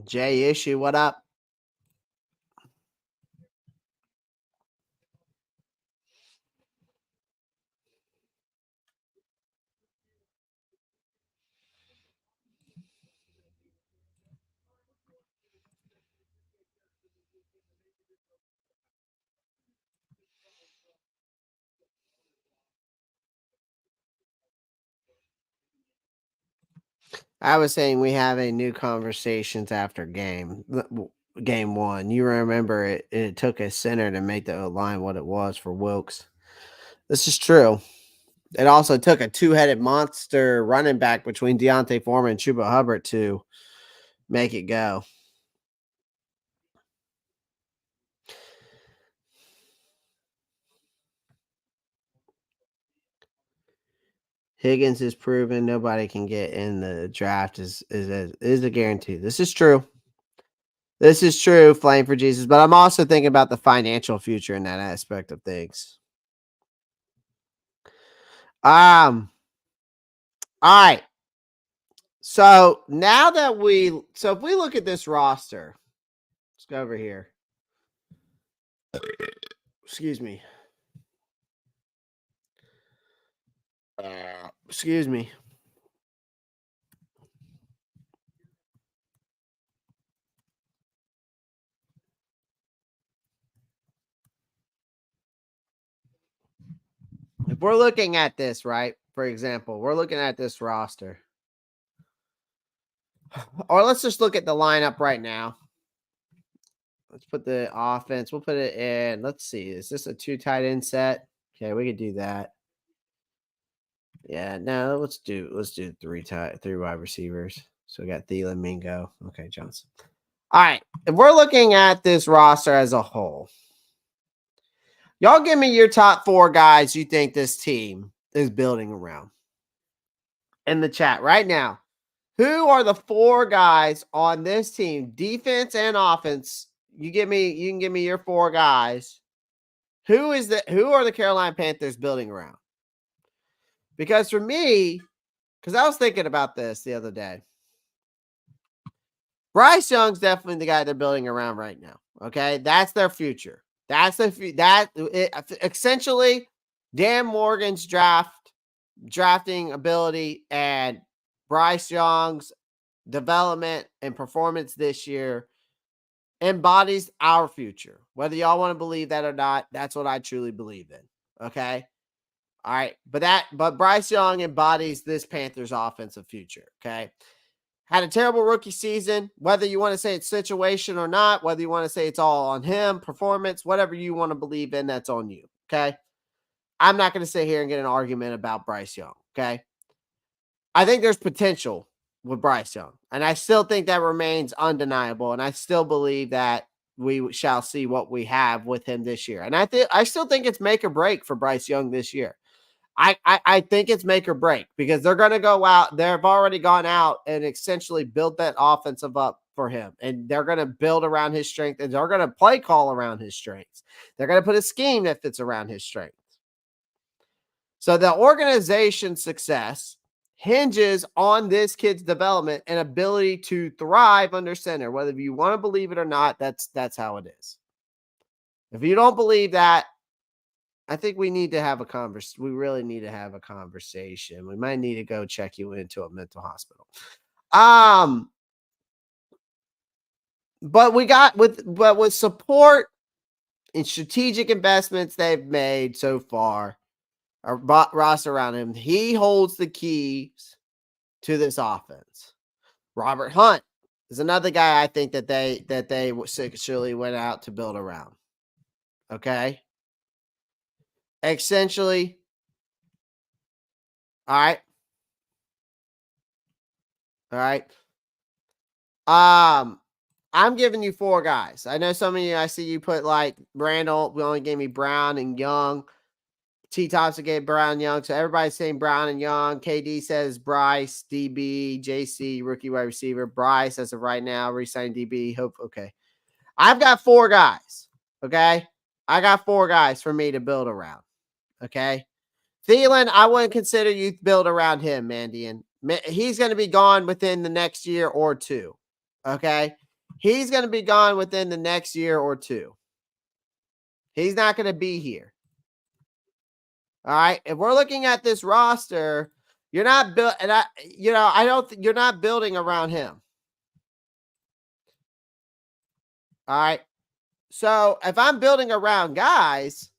Speaker 1: Jay Issue, what up? I was saying we have a new conversations after game one. You remember it took a center to make the line what it was for Wilkes. This is true. It also took a two-headed monster running back between Deontay Foreman and Chuba Hubbard to make it go. Higgins is proven nobody can get in the draft is a guarantee. This is true. This is true, Flame for Jesus. But I'm also thinking about the financial future in that aspect of things. All right. So now that if we look at this roster, let's go over here. Excuse me. Excuse me. If we're looking at this, right? For example, we're looking at this roster. Or let's just look at the lineup right now. Let's put the offense. We'll put it in. Let's see. Is this a 2 tight end set? Okay, we could do that. Yeah, no, let's do 3 wide receivers. So we got Thielen, Mingo. Okay, Johnson. All right. If we're looking at this roster as a whole, y'all give me your top 4 guys you think this team is building around in the chat right now. Who are the 4 guys on this team, defense and offense? You can give me your 4 guys. Who are the Carolina Panthers building around? Because for me, because I was thinking about this the other day. Bryce Young's definitely the guy they're building around right now. Okay, that's their future. Essentially Dan Morgan's drafting ability and Bryce Young's development and performance this year embodies our future. Whether y'all want to believe that or not, that's what I truly believe in. Okay. All right. But Bryce Young embodies this Panthers offensive future. Okay. Had a terrible rookie season, whether you want to say it's situation or not, whether you want to say it's all on him, performance, whatever you want to believe in, that's on you. Okay. I'm not going to sit here and get an argument about Bryce Young. Okay. I think there's potential with Bryce Young, and I still think that remains undeniable. And I still believe that we shall see what we have with him this year. And I still think it's make or break for Bryce Young this year. I think it's make or break because they're going to go out. They've already gone out and essentially built that offensive up for him. And they're going to build around his strength and they're going to play call around his strengths. They're going to put a scheme that fits around his strengths. So the organization's success hinges on this kid's development and ability to thrive under center. Whether you want to believe it or not, that's how it is. If you don't believe that, I think we need to have a conversation. We really need to have a conversation. We might need to go check you into a mental hospital. But with support and strategic investments they've made so far, Ross around him, he holds the keys to this offense. Robert Hunt is another guy I think that they essentially went out to build around. Okay. Essentially, all right. I'm giving you 4 guys. I know some of you, I see you put like Randall. We only gave me Brown and Young. T Thompson gave Brown and Young. So everybody's saying Brown and Young. KD says Bryce, DB, JC, rookie wide receiver. Bryce, as of right now, re-signed DB. Hope. Okay. I've got 4 guys. Okay. I got 4 guys for me to build around. Okay. Thielen, I wouldn't consider you build around him, Mandian. He's going to be gone within the next year or 2. Okay. He's going to be gone within the next year or 2. He's not going to be here. All right. If we're looking at this roster, you're not built, and you're not building around him. All right. So if I'm building around guys,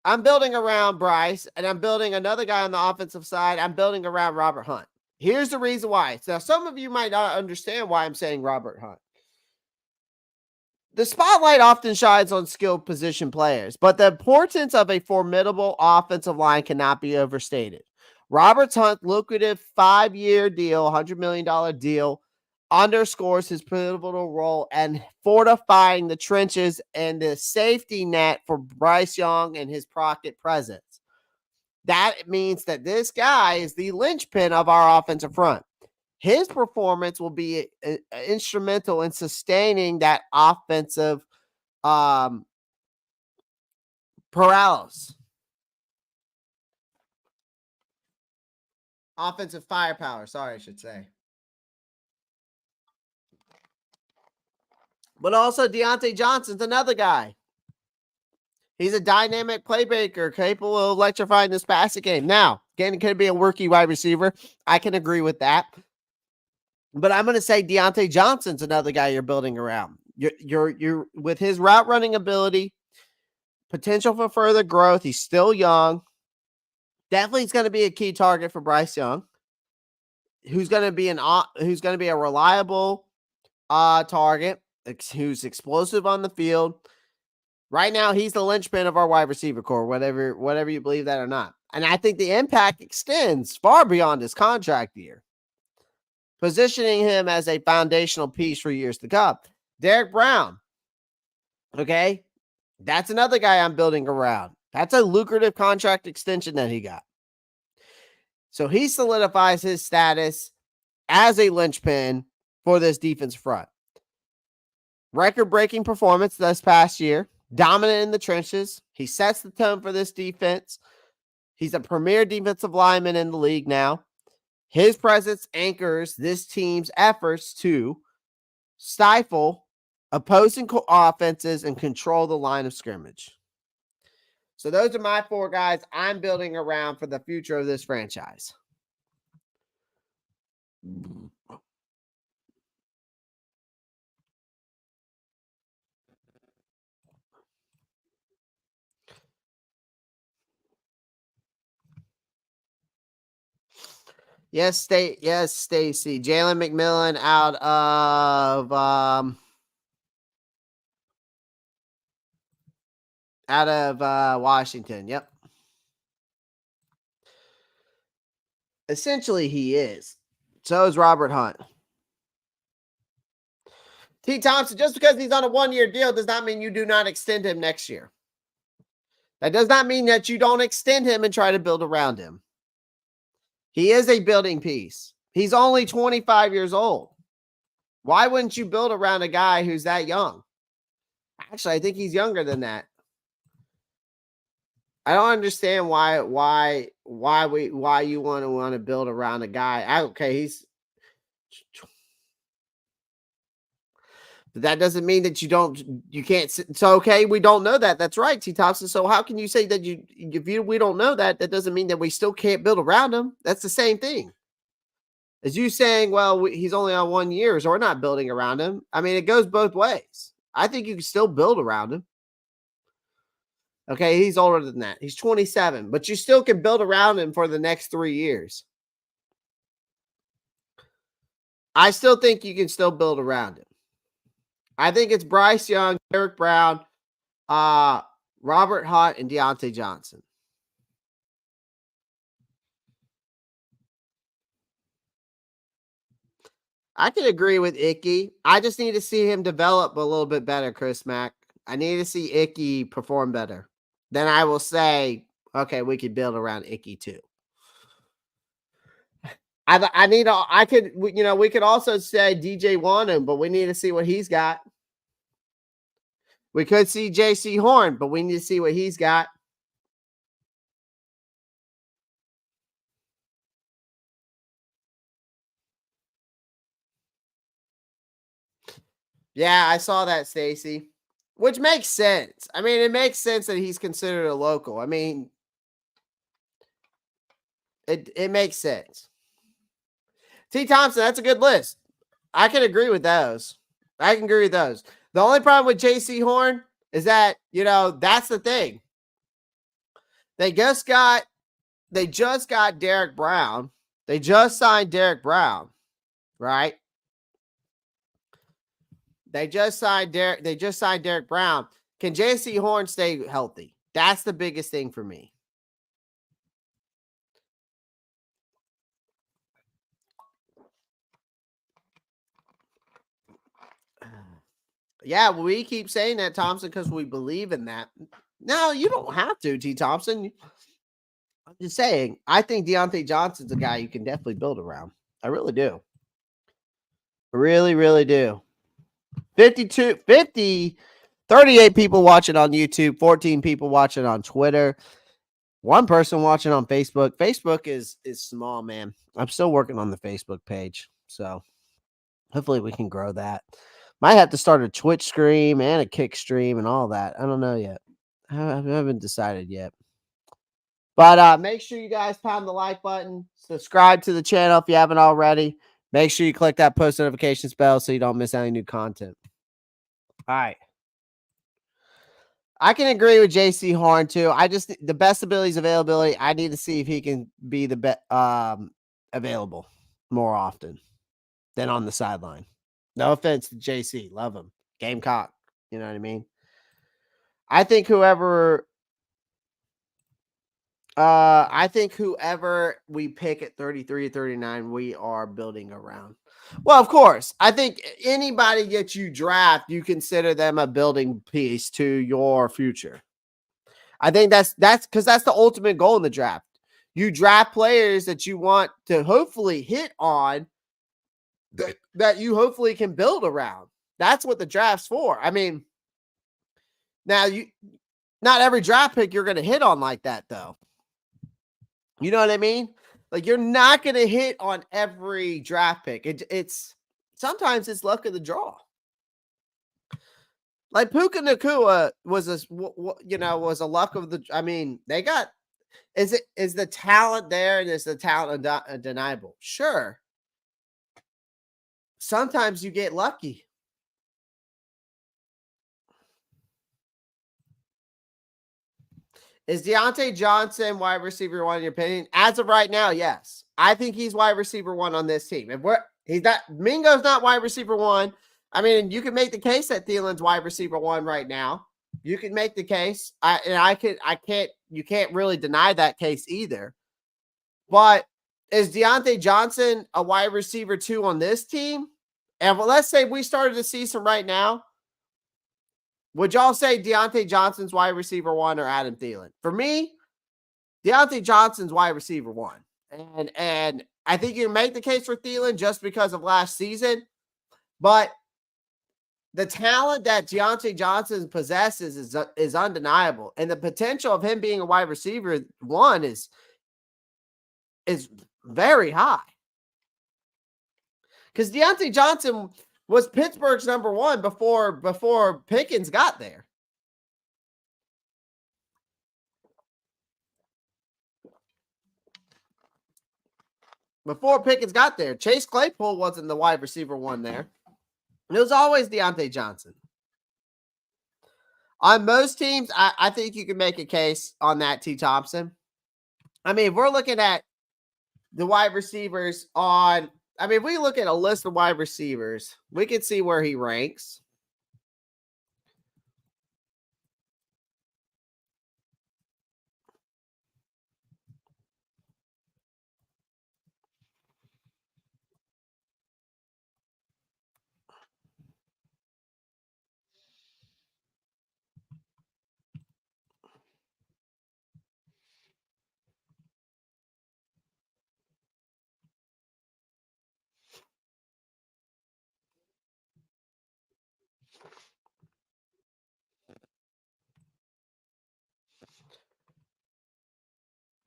Speaker 1: I'm building around Bryce, and I'm building another guy on the offensive side. I'm building around Robert Hunt. Here's the reason why. Now, some of you might not understand why I'm saying Robert Hunt. The spotlight often shines on skilled position players, but the importance of a formidable offensive line cannot be overstated. Robert Hunt's lucrative 5-year deal, $100 million deal, underscores his pivotal role and fortifying the trenches and the safety net for Bryce Young and his pocket presence. That means that this guy is the linchpin of our offensive front. His performance will be instrumental in sustaining that offensive paralysis. Offensive firepower, sorry, I should say. But also Deontay Johnson's another guy. He's a dynamic playmaker capable of electrifying this passing game. Now, again, it could be a rookie wide receiver. I can agree with that. But I'm going to say Deontay Johnson's another guy you're building around. You're with his route running ability, potential for further growth. He's still young. Definitely is going to be a key target for Bryce Young, who's going to be a reliable target, who's explosive on the field. Right now, he's the linchpin of our wide receiver core, whatever you believe that or not. And I think the impact extends far beyond his contract year, positioning him as a foundational piece for years to come. Derrick Brown, okay, that's another guy I'm building around. That's a lucrative contract extension that he got. So he solidifies his status as a linchpin for this defense front. Record-breaking performance this past year. Dominant in the trenches. He sets the tone for this defense. He's a premier defensive lineman in the league now. His presence anchors this team's efforts to stifle opposing offenses and control the line of scrimmage. So those are my 4 guys I'm building around for the future of this franchise. Yes, Stacy. Jalen McMillan out of Washington. Yep. Essentially, he is. So is Robert Hunt. T. Thompson, just because he's on a 1-year deal does not mean you do not extend him next year. That does not mean that you don't extend him and try to build around him. He is a building piece. He's only 25 years old. Why wouldn't you build around a guy who's that young? Actually, I think he's younger than that. I don't understand why you want to build around a guy. Okay, but that doesn't mean that you can't. So okay, we don't know that. That's right, T Thompson. So how can you say that we don't know that? That doesn't mean that we still can't build around him. That's the same thing as you saying, well, he's only on 1 year, so we're not building around him. I mean, it goes both ways. I think you can still build around him. Okay, he's older than that. He's 27, but you still can build around him for the next 3 years. I still think you can still build around him. I think it's Bryce Young, Derrick Brown, Robert Hunt, and Deontay Johnson. I can agree with Icky. I just need to see him develop a little bit better, Chris Mack. I need to see Icky perform better. Then I will say, okay, we could build around Icky too. We could also say DJ Wonnum, but we need to see what he's got. We could see JC Horn, but we need to see what he's got. Yeah, I saw that, Stacy, which makes sense. I mean, it makes sense that he's considered a local. I mean, it makes sense. T. Thompson, that's a good list. I can agree with those. The only problem with JC Horn is that, that's the thing. They just got Derrick Brown. They just signed Derrick Brown, right? They just signed Derrick Brown. Can JC Horn stay healthy? That's the biggest thing for me. Yeah, we keep saying that, Thompson, because we believe in that. No, you don't have to, T. Thompson. I'm just saying, I think Deontay Johnson's a guy you can definitely build around. I really do. Really, really do. 38 people watching on YouTube, 14 people watching on Twitter, 1 person watching on Facebook. Facebook is small, man. I'm still working on the Facebook page, so hopefully we can grow that. Might have to start a Twitch stream and a Kick stream and all that. I don't know yet. I haven't decided yet. But make sure you guys pound the like button. Subscribe to the channel if you haven't already. Make sure you click that post notifications bell so you don't miss any new content. All right. I can agree with JC Horn too. The best abilities availability. I need to see if he can be the available more often than on the sideline. No offense to JC, love him, Gamecock. You know what I mean? I think whoever we pick at 33 or 39, we are building around. Well, of course, I think anybody that you draft, you consider them a building piece to your future. I think that's because that's the ultimate goal in the draft. You draft players that you want to hopefully hit on that you hopefully can build around. That's what the draft's for. I mean, now not every draft pick you're going to hit on like that, though. You know what I mean? Like, you're not going to hit on every draft pick. It's sometimes it's luck of the draw. Like Puka Nacua was a luck of the. I mean, they got. Is the talent there and is the talent undeniable? Sure. Sometimes you get lucky. Is Deontay Johnson wide receiver 1 in your opinion? As of right now, yes. I think he's wide receiver 1 on this team. Mingo's not wide receiver 1. I mean, you can make the case that Thielen's wide receiver 1 right now. You can make the case. You can't really deny that case either. But is Deontay Johnson a wide receiver 2 on this team? And let's say we started the season right now. Would y'all say Deontay Johnson's wide receiver 1 or Adam Thielen? For me, Deontay Johnson's wide receiver 1. And I think you can make the case for Thielen just because of last season. But the talent that Deontay Johnson possesses is undeniable. And the potential of him being a wide receiver 1 is very high. Because Deontay Johnson was Pittsburgh's number 1 before Pickens got there. Before Pickens got there, Chase Claypool wasn't the wide receiver 1 there. It was always Deontay Johnson. On most teams, I think you can make a case on that, T. Thompson. I mean, if we're looking at the wide receivers if we look at a list of wide receivers, we can see where he ranks.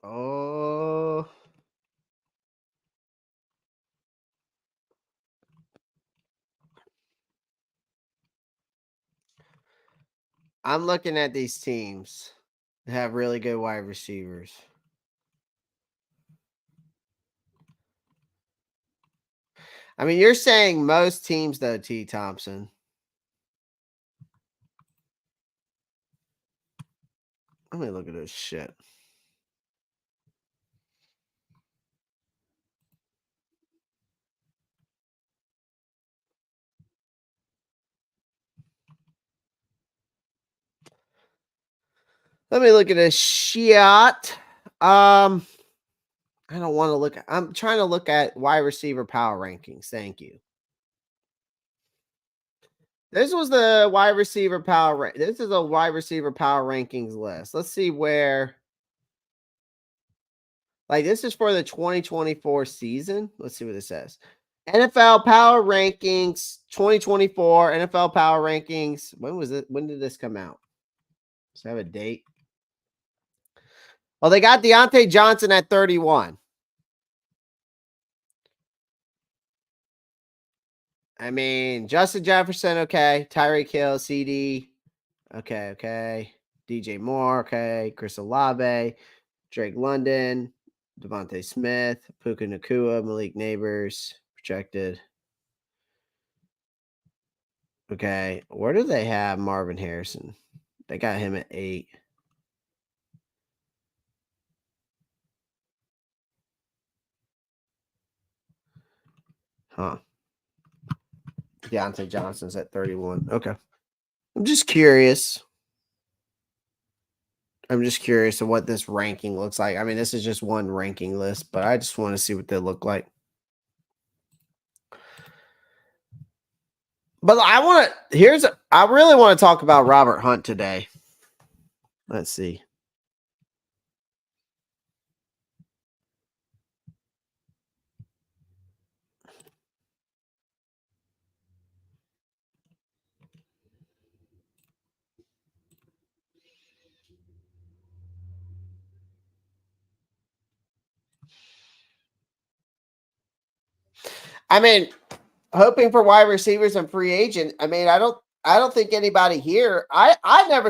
Speaker 1: Oh. I'm looking at these teams that have really good wide receivers. I mean, you're saying most teams, though, T. Thompson. Let me look at this shit. Let me look at this shit. I don't want to look at, I'm trying to look at wide receiver power rankings. Thank you. This was the wide receiver power. This is a wide receiver power rankings list. Let's see where. Like, this is for the 2024 season. Let's see what it says. NFL Power Rankings 2024. NFL Power Rankings. When was it? When did this come out? Does it have a date? Well, they got Deontay Johnson at 31. I mean, Justin Jefferson, okay. Tyreek Hill, CD, okay. DJ Moore, okay. Chris Olave, Drake London, Devontae Smith, Puka Nacua, Malik Neighbors, projected. Okay, where do they have Marvin Harrison? They got him at 8. Huh. Deontay Johnson's at 31. Okay. I'm just curious. Of what this ranking looks like. I mean, this is just one ranking list, but I just want to see what they look like. But I really want to talk about Robert Hunt today. Let's see. I mean, hoping for wide receivers and free agent. I mean, I don't think anybody here. I never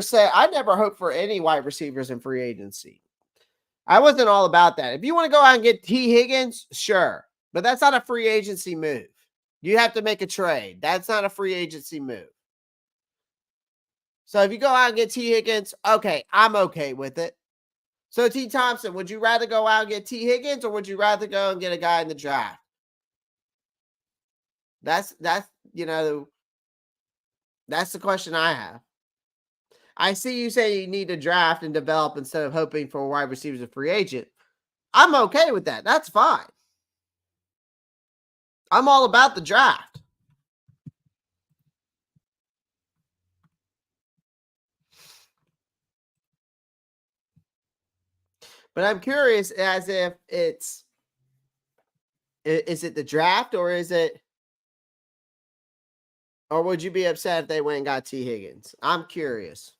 Speaker 1: hope for any wide receivers in free agency. I wasn't all about that. If you want to go out and get T Higgins, sure. But that's not a free agency move. You have to make a trade. That's not a free agency move. So if you go out and get T Higgins, okay, I'm okay with it. So T Thompson, would you rather go out and get T Higgins or would you rather go and get a guy in the draft? That's that's the question I have. I see you say you need to draft and develop instead of hoping for a wide receiver as a free agent. I'm okay with that. That's fine. I'm all about the draft. But I'm curious as if is it the draft or would you be upset if they went and got T Higgins? I'm curious.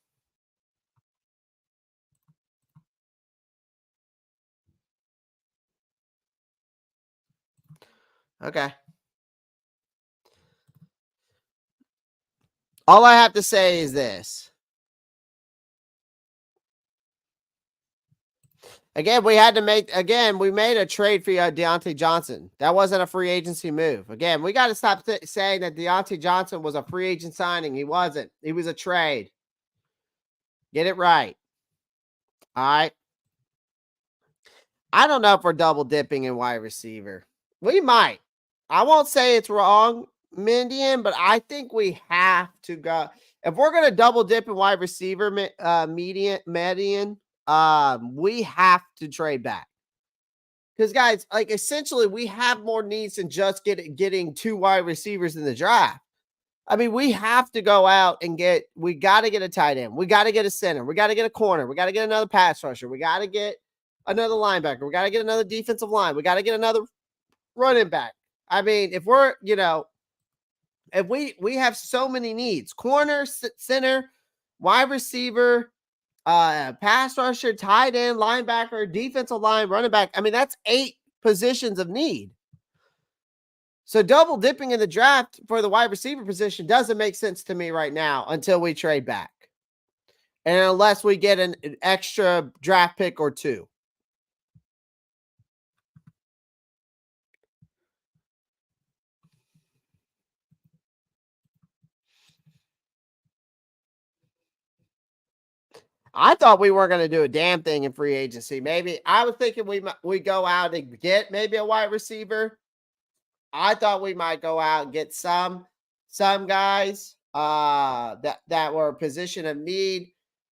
Speaker 1: Okay. All I have to say is this. Again, we made a trade for Deontay Johnson. That wasn't a free agency move. Again, we got to stop saying that Deontay Johnson was a free agent signing. He wasn't. He was a trade. Get it right. All right. I don't know if we're double dipping in wide receiver. We might. I won't say it's wrong, Mindian, but I think we have to go. If we're going to double dip in wide receiver median, we have to trade back. Because guys, like essentially, we have more needs than just getting 2 wide receivers in the draft. I mean, we have to go out and we got to get a tight end. We got to get a center. We got to get a corner. We got to get another pass rusher. We got to get another linebacker. We got to get another defensive line. We got to get another running back. I mean, if we're, if we have so many needs, corner, center, wide receiver, pass rusher, tight end, linebacker, defensive line, running back. I mean, that's 8 positions of need. So double dipping in the draft for the wide receiver position doesn't make sense to me right now until we trade back. And unless we get an extra draft pick or 2. I thought we weren't going to do a damn thing in free agency. Maybe I was thinking we go out and get maybe a wide receiver. I thought we might go out and get some guys that were a position of need.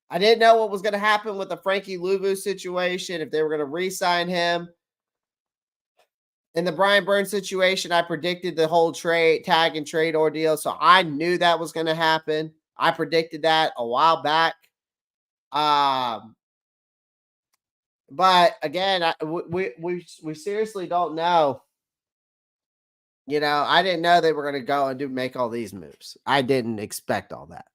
Speaker 1: I didn't know what was going to happen with the Frankie Louvu situation, if they were going to re-sign him. In the Brian Burns situation, I predicted the whole tag and trade ordeal, so I knew that was going to happen. I predicted that a while back. But again, we seriously don't know. I didn't know they were going to go and make all these moves. I didn't expect all that.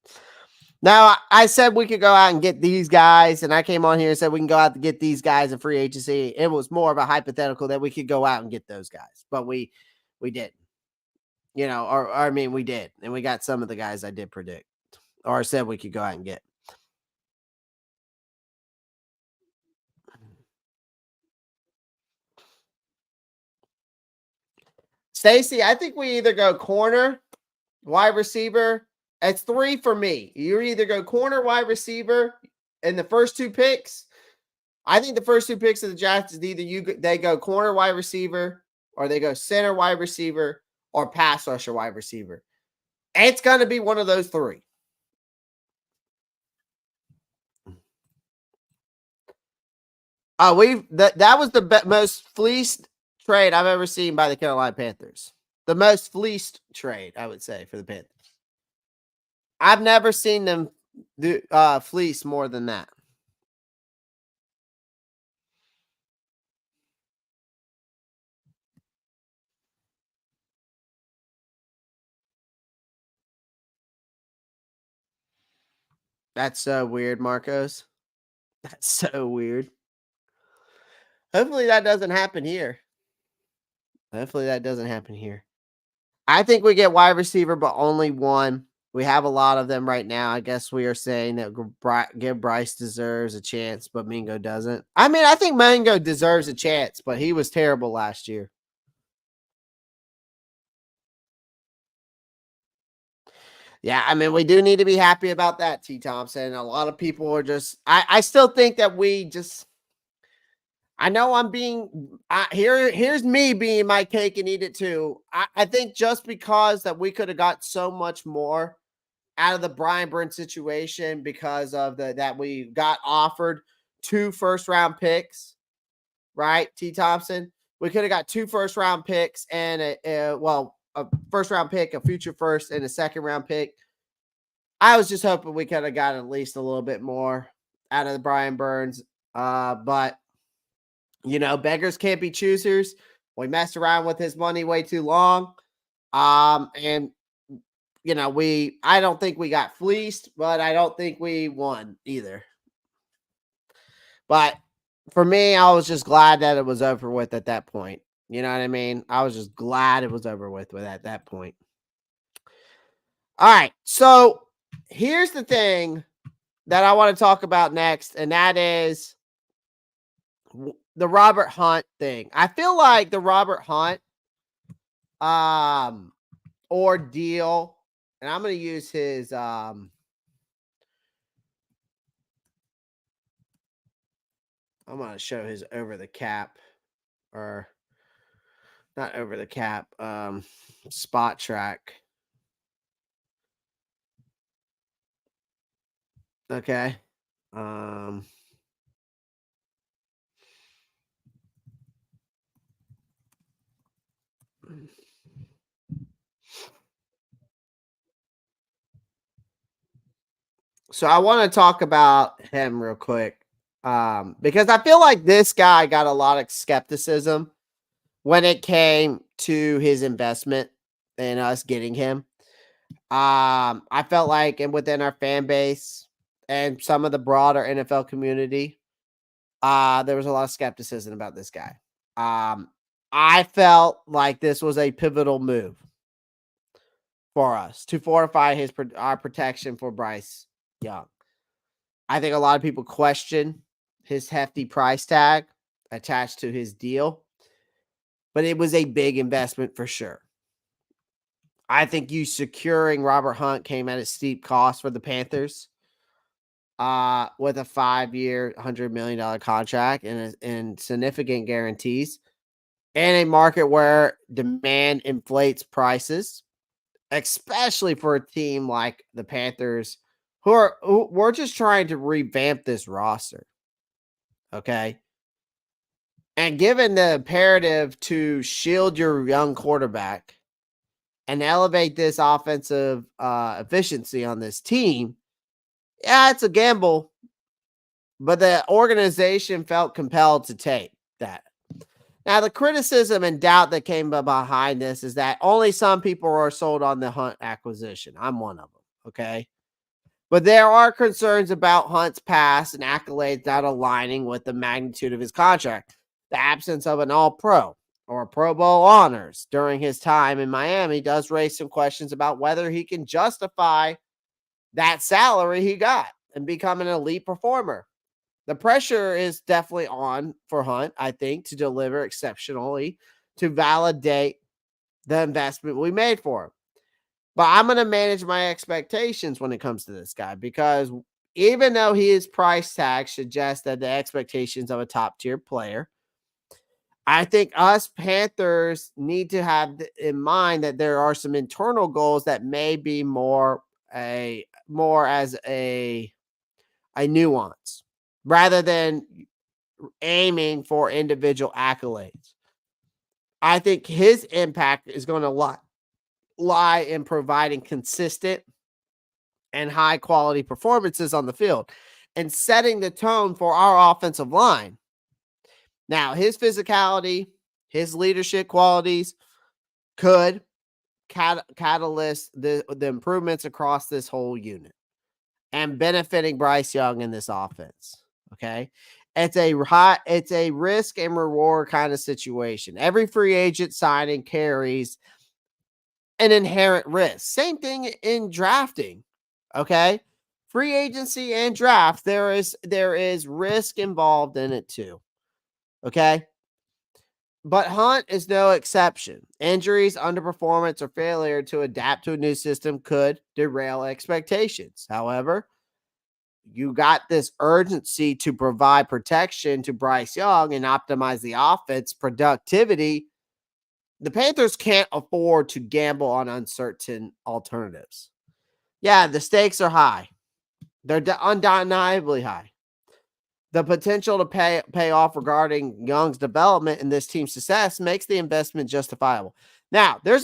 Speaker 1: Now, I said we could go out and get these guys, and I came on here and said we can go out and get these guys in free agency. It was more of a hypothetical that we could go out and get those guys, but we didn't. Or I mean, we did, and we got some of the guys I did predict or said we could go out and get. Stacy, I think we either go corner, wide receiver. It's 3 for me. You either go corner, wide receiver in the first 2 picks. I think the first 2 picks of the draft is either they go corner, wide receiver, or they go center, wide receiver, or pass rusher, wide receiver. It's going to be one of those 3. That was the most fleeced trade I've ever seen by the Carolina Panthers. The most fleeced trade, I would say, for the Panthers. I've never seen them fleece more than that. That's so weird, Marcos. That's so weird. Hopefully that doesn't happen here. I think we get wide receiver, but only 1. We have a lot of them right now. I guess we are saying that Give Bryce deserves a chance, but Mingo doesn't. I mean, I think Mingo deserves a chance, but he was terrible last year. Yeah, I mean, we do need to be happy about that, T. Thompson. A lot of people are just I still think that I know I'm being here's me being my cake and eat it too. I think just because that we could have got so much more out of the Brian Burns situation because of that we got offered 2 first-round picks, right? T. Thompson, we could have got 2 first-round picks and a first-round pick, a future first, and a second-round pick. I was just hoping we could have got at least a little bit more out of the Brian Burns, but Beggars can't be choosers. We messed around with his money way too long. And I don't think we got fleeced, but I don't think we won either. But for me, I was just glad that it was over with at that point. You know what I mean? I was just glad it was over with at that point. All right. So here's the thing that I want to talk about next, and that is the Robert Hunt thing. I feel like the Robert Hunt ordeal, and I'm going to use his I'm going to show his over the cap, or not over the cap, spot track. Okay. So I want to talk about him real quick, because I feel like this guy got a lot of skepticism when it came to his investment and us getting him. I felt like, and within our fan base and some of the broader NFL community, there was a lot of skepticism about this guy. I felt like this was a pivotal move for us to fortify our protection for Bryce Young. I think a lot of people question his hefty price tag attached to his deal, but it was a big investment for sure. I think you securing Robert Hunt came at a steep cost for the Panthers, with a 5-year, $100 million contract and significant guarantees in a market where demand inflates prices, especially for a team like the Panthers, who we're just trying to revamp this roster. Okay. And given the imperative to shield your young quarterback and elevate this offensive efficiency on this team, yeah, it's a gamble, but the organization felt compelled to take that. Now, the criticism and doubt that came behind this is that only some people are sold on the Hunt acquisition. I'm one of them, okay? But there are concerns about Hunt's past and accolades not aligning with the magnitude of his contract. The absence of an All-Pro or Pro Bowl honors during his time in Miami does raise some questions about whether he can justify that salary he got and become an elite performer. The pressure is definitely on for Hunt, I think, to deliver exceptionally, to validate the investment we made for him. But I'm going to manage my expectations when it comes to this guy, because even though his price tag suggests that the expectations of a top tier player, I think us Panthers need to have in mind that there are some internal goals that may be more as a nuance rather than aiming for individual accolades. I think his impact is going to lie in providing consistent and high quality performances on the field and setting the tone for our offensive line. Now, his physicality, his leadership qualities could catalyst the improvements across this whole unit and benefiting Bryce Young in this offense. Okay. It's a risk and reward kind of situation. Every free agent signing carries an inherent risk. Same thing in drafting. Okay. Free agency and draft, there is risk involved in it too. Okay. But Hunt is no exception. Injuries, underperformance, or failure to adapt to a new system could derail expectations. However, you got this urgency to provide protection to Bryce Young and optimize the offense productivity. The Panthers can't afford to gamble on uncertain alternatives. Yeah, the stakes are high. They're undeniably high. The potential to pay off regarding Young's development and this team's success makes the investment justifiable. Now, the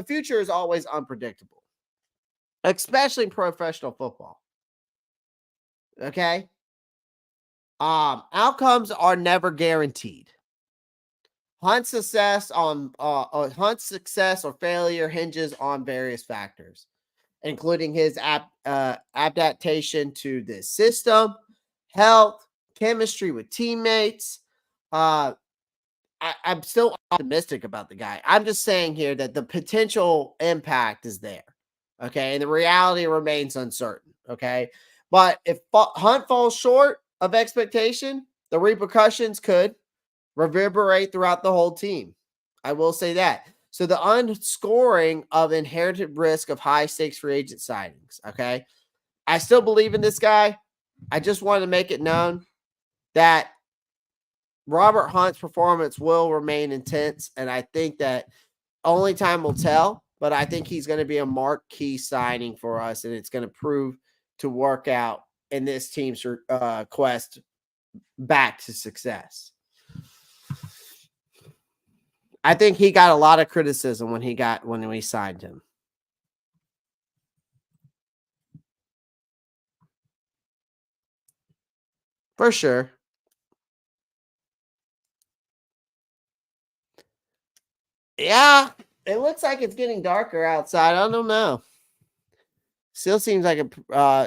Speaker 1: future is always unpredictable, especially in professional football. Okay? Outcomes are never guaranteed. Hunt's success or failure hinges on various factors, including his adaptation to this system, health, chemistry with teammates. I'm still optimistic about the guy. I'm just saying here that the potential impact is there. Okay. And the reality remains uncertain. Okay. But if Hunt falls short of expectation, the repercussions could reverberate throughout the whole team. I will say that. So the unscoring of inherited risk of high stakes free agent signings. Okay. I still believe in this guy. I just want to make it known that Robert Hunt's performance will remain intense. And I think that only time will tell, but I think he's going to be a marquee signing for us. And it's going to prove to work out in this team's quest back to success. I think he got a lot of criticism when we signed him. For sure. Yeah, it looks like it's getting darker outside. I don't know. Still seems like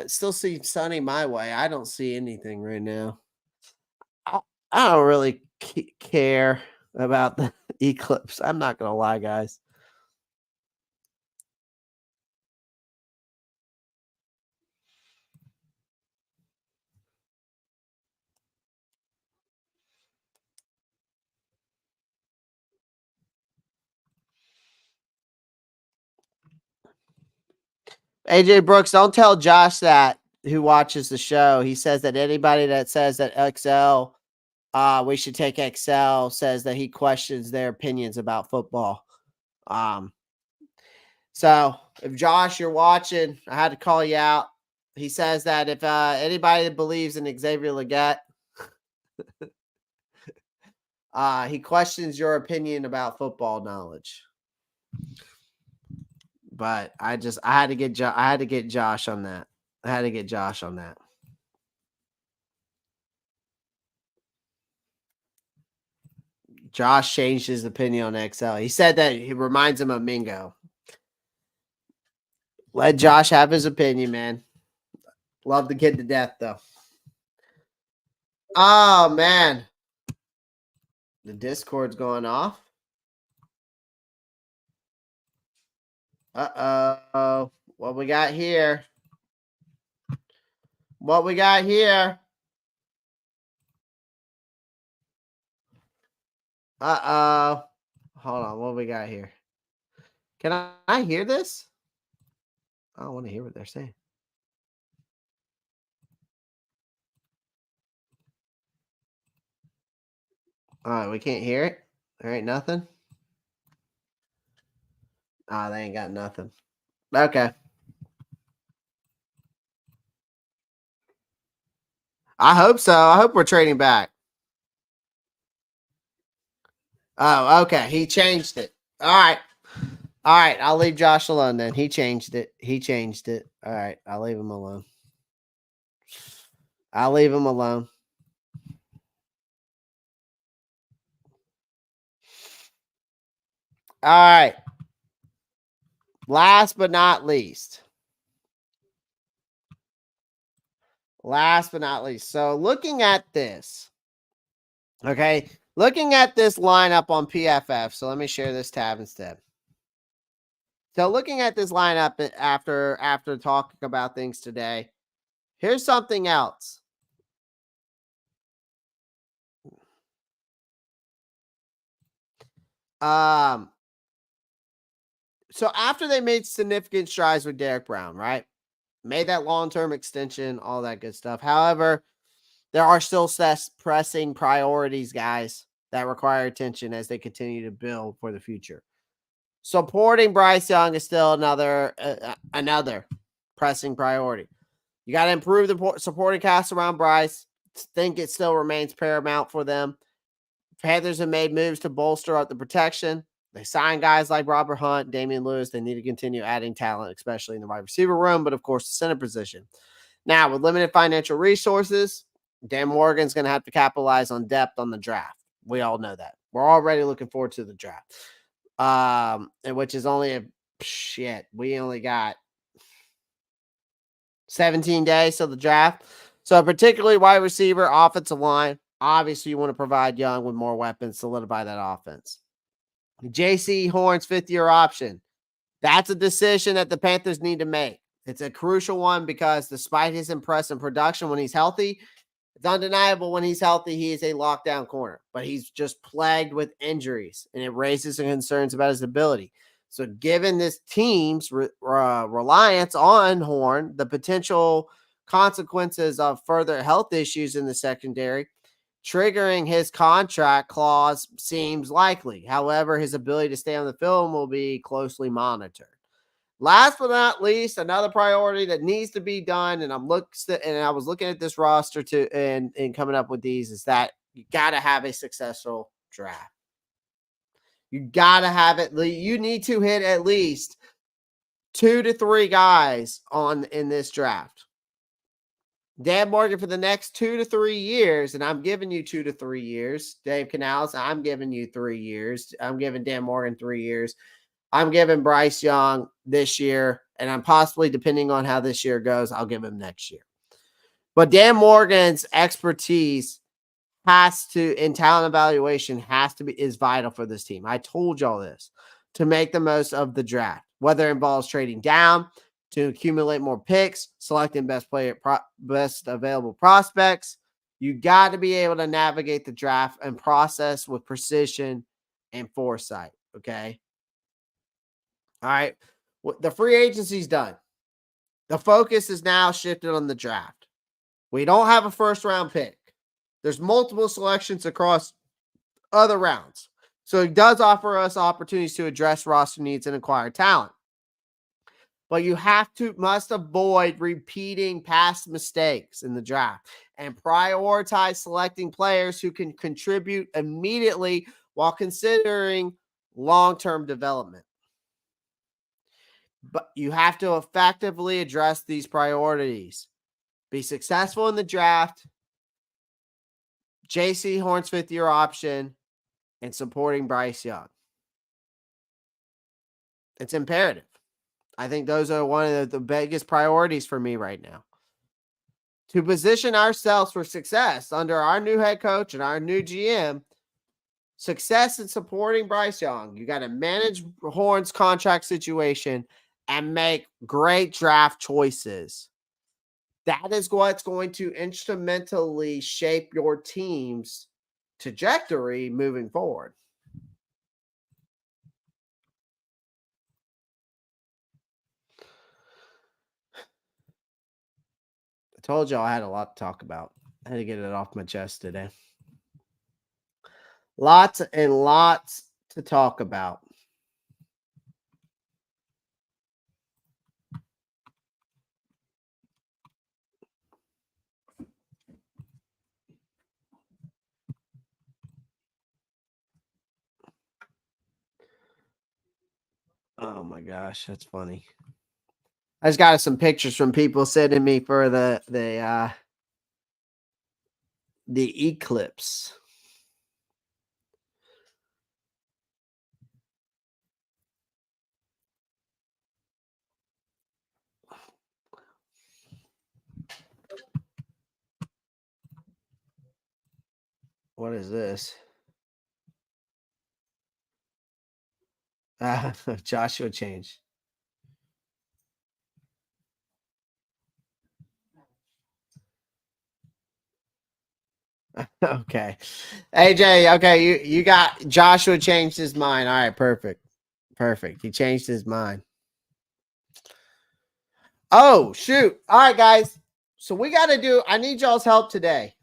Speaker 1: still seems sunny my way. I don't see anything right now. I don't really care about the eclipse. I'm not gonna lie, guys. AJ Brooks, don't tell Josh that, who watches the show. He says that anybody that says that XL, we should take XL, says that he questions their opinions about football. So if Josh, you're watching, I had to call you out. He says that if anybody that believes in Xavier Leggett, he questions your opinion about football knowledge. But I had to get Josh on that. I had to get Josh on that. Josh changed his opinion on XL. He said that he reminds him of Mingo. Let Josh have his opinion, man. Love the kid to death, though. Oh, man. The Discord's going off. Uh-oh. What we got here? What we got here? Uh-oh. Hold on. What we got here? Can I hear this? I don't want to hear what they're saying. All right, we can't hear it. There ain't nothing. Oh, they ain't got nothing. Okay. I hope so. I hope we're trading back. Oh, okay. He changed it. All right. All right. I'll leave Josh alone then. He changed it. All right. I'll leave him alone. All right. Last but not least. So looking at this, okay, looking at this lineup on PFF. So let me share this tab instead. So looking at this lineup after talking about things today, here's something else. So after they made significant strides with Derrick Brown, right? Made that long-term extension, all that good stuff. However, there are still pressing priorities, guys, that require attention as they continue to build for the future. Supporting Bryce Young is still another pressing priority. You got to improve the supporting cast around Bryce. Think it still remains paramount for them. Panthers have made moves to bolster up the protection. They signed guys like Robert Hunt, Damian Lewis. They need to continue adding talent, especially in the wide receiver room, but of course the center position. Now, with limited financial resources, Dan Morgan's going to have to capitalize on depth on the draft. We all know that. We're already looking forward to the draft. And which is only we only got 17 days till the draft. So particularly wide receiver, offensive line. Obviously, you want to provide Young with more weapons, solidify that offense. J.C. Horn's fifth-year option. That's a decision that the Panthers need to make. It's a crucial one because despite his impressive production when he's healthy, it's undeniable when he's healthy, he is a lockdown corner. But he's just plagued with injuries, and it raises some concerns about his ability. So given this team's reliance on Horn, the potential consequences of further health issues in the secondary, triggering his contract clause seems likely. However, his ability to stay on the field will be closely monitored. Last but not least, another priority that needs to be done, and I was looking at this roster too, and coming up with these, is that you got to have a successful draft. You got to have it. You need to hit at least 2 to 3 guys in this draft. Dan Morgan for the next 2 to 3 years, and I'm giving you 2 to 3 years. Dave Canales, I'm giving you 3 years. I'm giving Dan Morgan 3 years. I'm giving Bryce Young this year, and I'm possibly, depending on how this year goes, I'll give him next year. But Dan Morgan's expertise in talent evaluation is vital for this team. I told y'all this, to make the most of the draft, whether it involves trading down to accumulate more picks, selecting best available prospects. You got to be able to navigate the draft and process with precision and foresight. Okay. All right. The free agency's done. The focus is now shifted on the draft. We don't have a first round pick. There's multiple selections across other rounds. So it does offer us opportunities to address roster needs and acquire talent. But you must avoid repeating past mistakes in the draft and prioritize selecting players who can contribute immediately while considering long-term development. But you have to effectively address these priorities. Be successful in the draft, J.C. Horn's fifth-year option, and supporting Bryce Young. It's imperative. I think those are one of the biggest priorities for me right now. To position ourselves for success under our new head coach and our new GM, success in supporting Bryce Young, you got to manage Horn's contract situation and make great draft choices. That is what's going to instrumentally shape your team's trajectory moving forward. I told y'all I had a lot to talk about. I had to get it off my chest today. Lots and lots to talk about. Oh my gosh, that's funny. I just got some pictures from people sending me for the eclipse. What is this? Joshua change. Okay. AJ, okay, you got Joshua changed his mind. All right, perfect. Perfect. He changed his mind. Oh, shoot. All right, guys. So I need y'all's help today.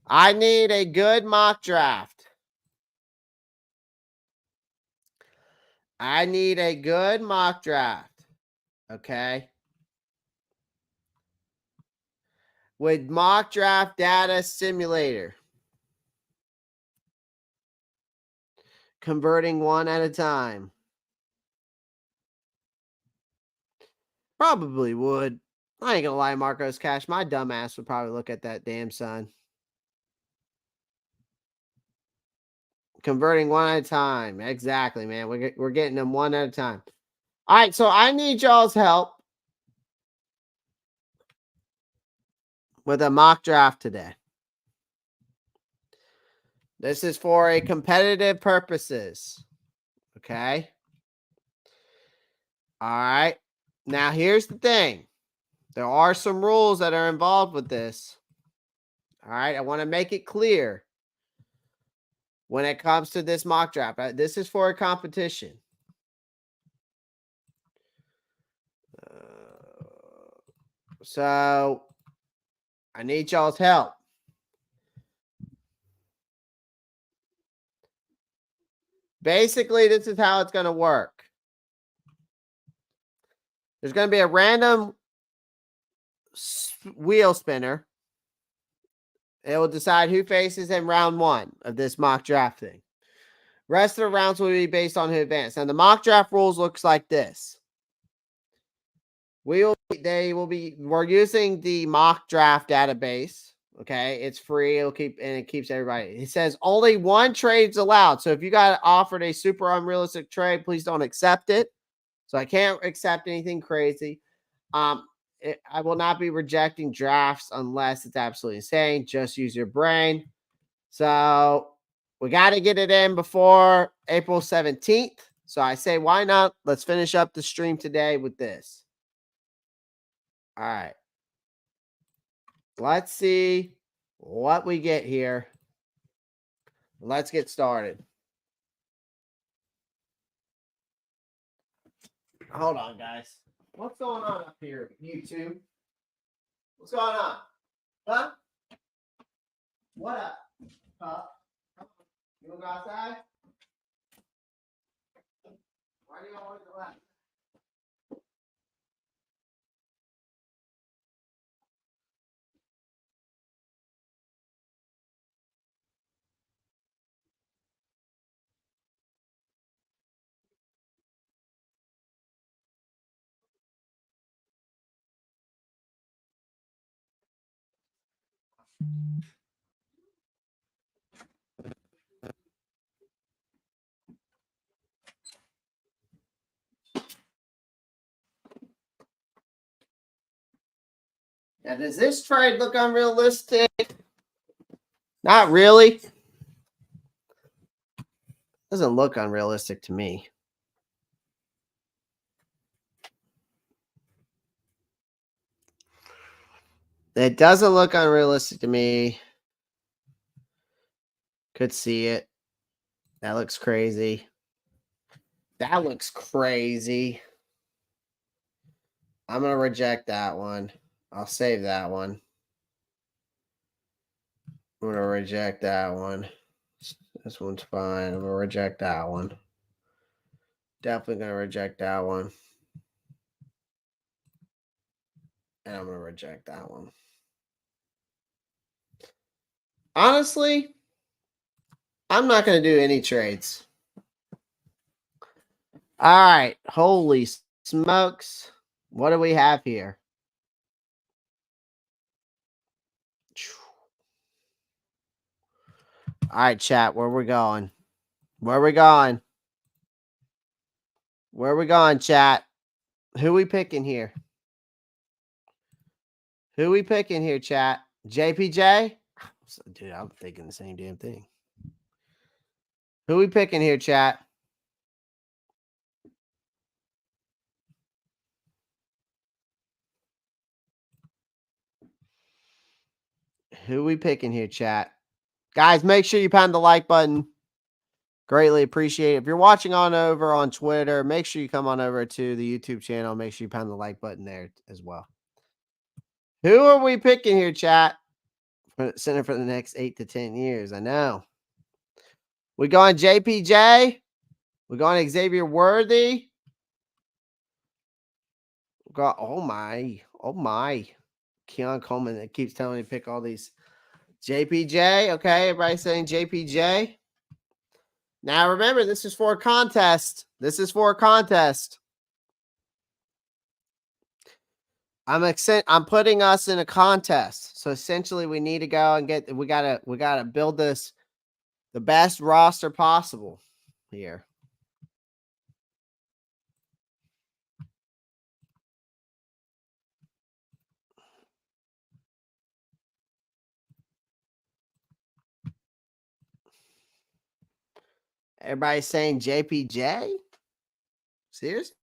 Speaker 1: I need a good mock draft. Okay. With mock draft data simulator. Converting one at a time. Probably would. I ain't gonna lie, Marcos Cash. My dumbass would probably look at that damn son. Converting one at a time. Exactly, man. We're getting them one at a time. All right, so I need y'all's help with a mock draft today. This is for a competitive purposes. Okay. All right. Now, here's the thing. There are some rules that are involved with this. All right. I want to make it clear when it comes to this mock draft. This is for a competition. So I need y'all's help. Basically, this is how it's going to work. There's going to be a random wheel spinner. It will decide who faces in round 1 of this mock draft thing. Rest of the rounds will be based on who advanced. Now, the mock draft rules looks like this. We're using the mock draft database. Okay, it's free. It keeps everybody. It says only one trade's allowed. So if you got offered a super unrealistic trade, please don't accept it. So I can't accept anything crazy. I will not be rejecting drafts unless it's absolutely insane. Just use your brain. So we got to get it in before April 17th. So I say, why not? Let's finish up the stream today with this. All right. Let's see what we get here. Let's get started. Hold on, guys. What's going on up here, YouTube? What's going on? Huh? What up? You want to go outside? Why do you always go out? Now, does this trade look unrealistic? Not really. Doesn't look unrealistic to me. It doesn't look unrealistic to me. Could see it. That looks crazy. That looks crazy. I'm going to reject that one. I'll save that one. I'm going to reject that one. This one's fine. I'm going to reject that one. Definitely going to reject that one. And I'm going to reject that one. Honestly, I'm not going to do any trades. All right. Holy smokes. What do we have here? All right, chat. Where we going? Where we going? Where we going, chat? Who we picking here? Who we picking here, chat? JPJ? Dude, I'm thinking the same damn thing. Who we picking here, chat? Who we picking here, chat? Guys, make sure you pound the like button. Greatly appreciate it. If you're watching on over on Twitter, make sure you come on over to the YouTube channel. Make sure you pound the like button there as well. Who are we picking here, chat? Center for the next 8 to 10 years. I know. We going JPJ? We going Xavier Worthy? We got oh my. Keon Coleman that keeps telling me to pick all these. JPJ, okay, everybody saying JPJ. Now remember, this is for a contest. This is for a contest. I'm putting us in a contest. So essentially we need to go and we gotta build this the best roster possible here. Everybody's saying JPJ? Seriously?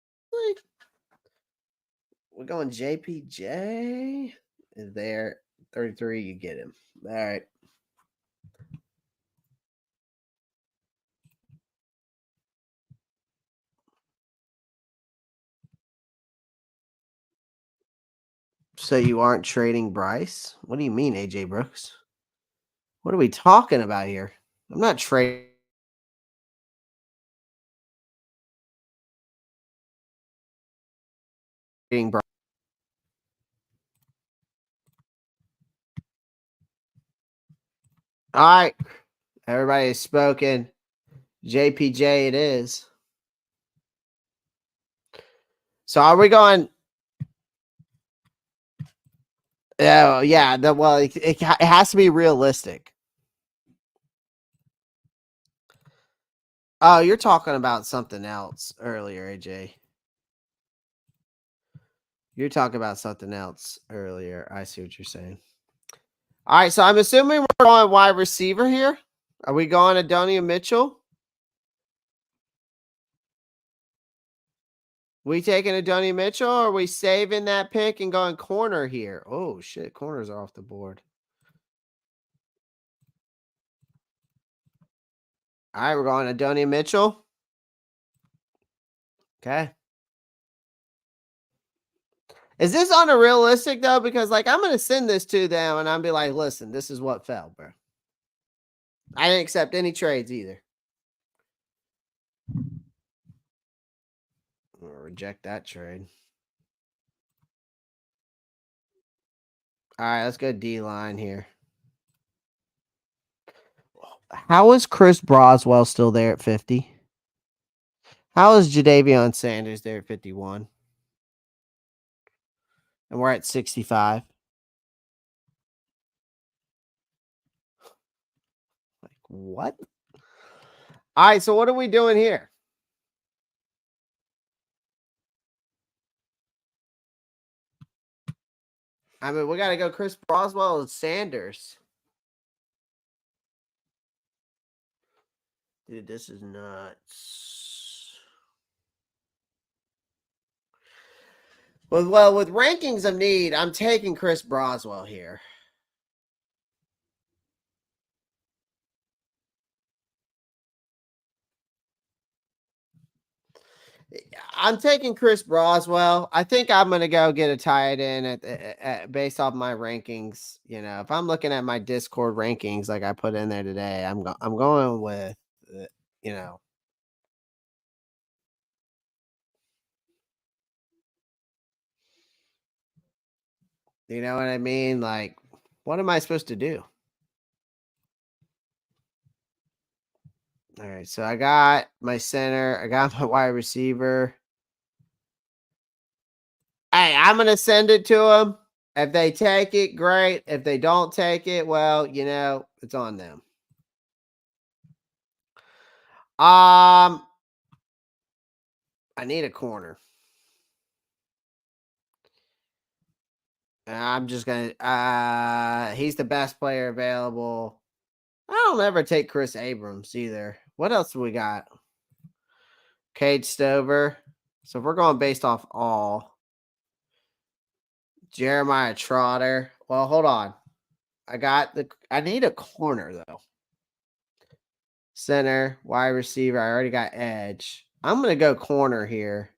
Speaker 1: We're going JPJ. Is there 33? You get him. All right. So you aren't trading Bryce? What do you mean, AJ Brooks? What are we talking about here? I'm not trading Bryce. All right. Everybody has spoken. JPJ it is. So are we going? Oh, yeah. It has to be realistic. Oh, you're talking about something else earlier, AJ. You're talking about something else earlier. I see what you're saying. All right, so I'm assuming we're going wide receiver here. Are we going Adonia Mitchell? We taking Adonia Mitchell, or are we saving that pick and going corner here? Oh shit, corners are off the board. All right, we're going Adonia Mitchell. Okay. Is this unrealistic though? Because like I'm gonna send this to them and I'll be like, listen, this is what fell, bro. I didn't accept any trades either. I'll reject that trade. All right, let's go D line here. How is Chris Broswell still there at 50? How is Jadavion Sanders there at 51? And we're at 65. Like, what? All right, so what are we doing here? I mean, we got to go Chris Broswell and Sanders. Dude, this is nuts. Well, with rankings of need, I'm taking Chris Broswell here. I'm taking Chris Broswell. I think I'm going to go get a tight end based off my rankings. You know, if I'm looking at my Discord rankings like I put in there today, I'm going with, you know. You know what I mean? Like, what am I supposed to do? All right, so I got my center. I got my wide receiver. Hey, I'm going to send it to them. If they take it, great. If they don't take it, well, you know, it's on them. I need a corner. I'm just gonna he's the best player available. I don't ever take Chris Abrams either. What else do we got? Cade Stover. So if we're going based off all. Jeremiah Trotter. Well, hold on. I need a corner though. Center, wide receiver. I already got edge. I'm gonna go corner here.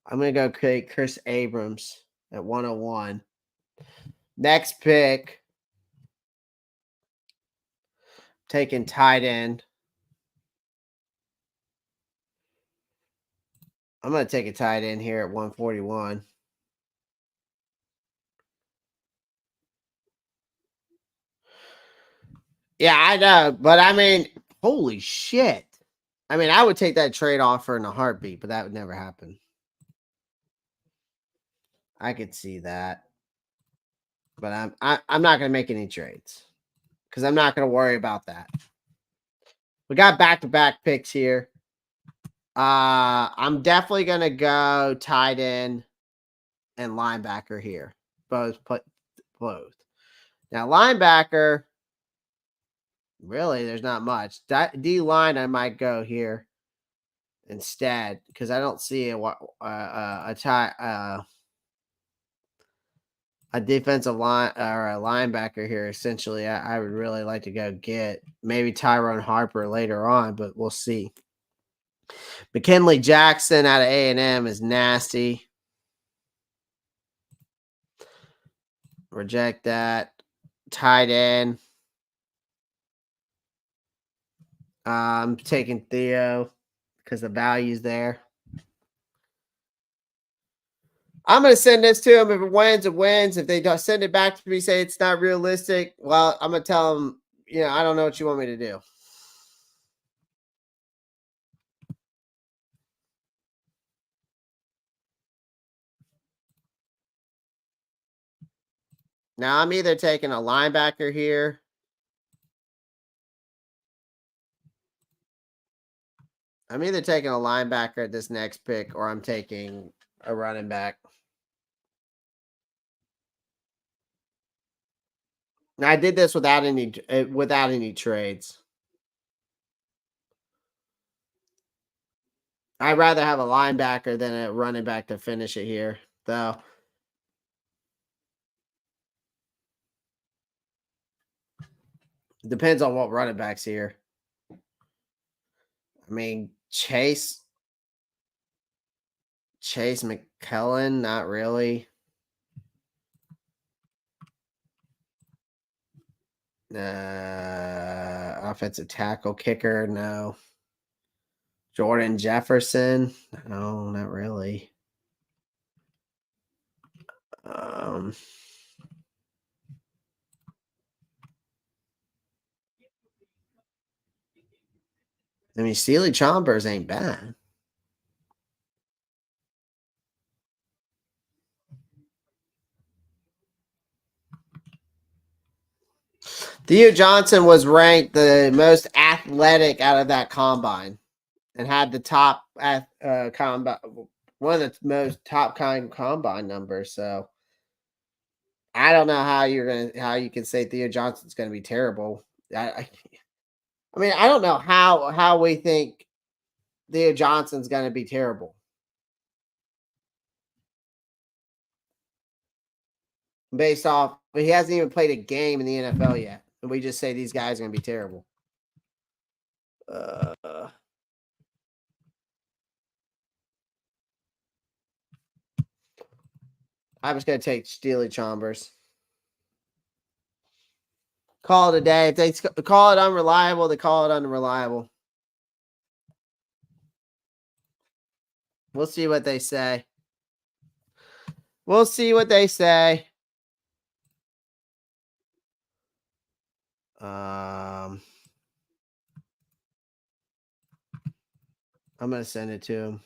Speaker 1: I'm gonna go create Chris Abrams at 101. Next pick. Taking tight end. I'm going to take a tight end here at 141. Yeah, I know. But I mean, holy shit. I mean, I would take that trade offer in a heartbeat, but that would never happen. I could see that. But I'm not gonna make any trades because I'm not gonna worry about that. We got back-to-back picks here. I'm definitely gonna go tight end and linebacker here. Both. Now linebacker, really, there's not much. D line, I might go here instead because I don't see a defensive line or a linebacker here. Essentially, I would really like to go get maybe Tyrone Harper later on, but we'll see. McKinley Jackson out of A&M is nasty. Reject that. Tight end. I'm taking Theo because the value's there. I'm going to send this to him. If it wins, it wins. If they don't send it back to me, say it's not realistic, well, I'm going to tell them, I don't know what you want me to do. Now, I'm either taking a linebacker here. I'm either taking a linebacker at this next pick or I'm taking a running back. Now, I did this without any trades. I'd rather have a linebacker than a running back to finish it here, though. Depends on what running back's here. I mean, Chase McKellen, not really. Offensive tackle, kicker, no. Jordan Jefferson, no, not really. I mean, Steely Chombers ain't bad. Theo Johnson was ranked the most athletic out of that combine and had the top combine, one of the most top combine numbers. So I don't know how you can say Theo Johnson's gonna be terrible. I mean, I don't know how we think Theo Johnson's gonna be terrible based off, but he hasn't even played a game in the NFL yet, and we just say these guys are gonna be terrible. I'm just gonna take Steely Chombers. Call it a day. If they call it unreliable, they call it unreliable. We'll see what they say. We'll see what they say. I'm gonna send it to him.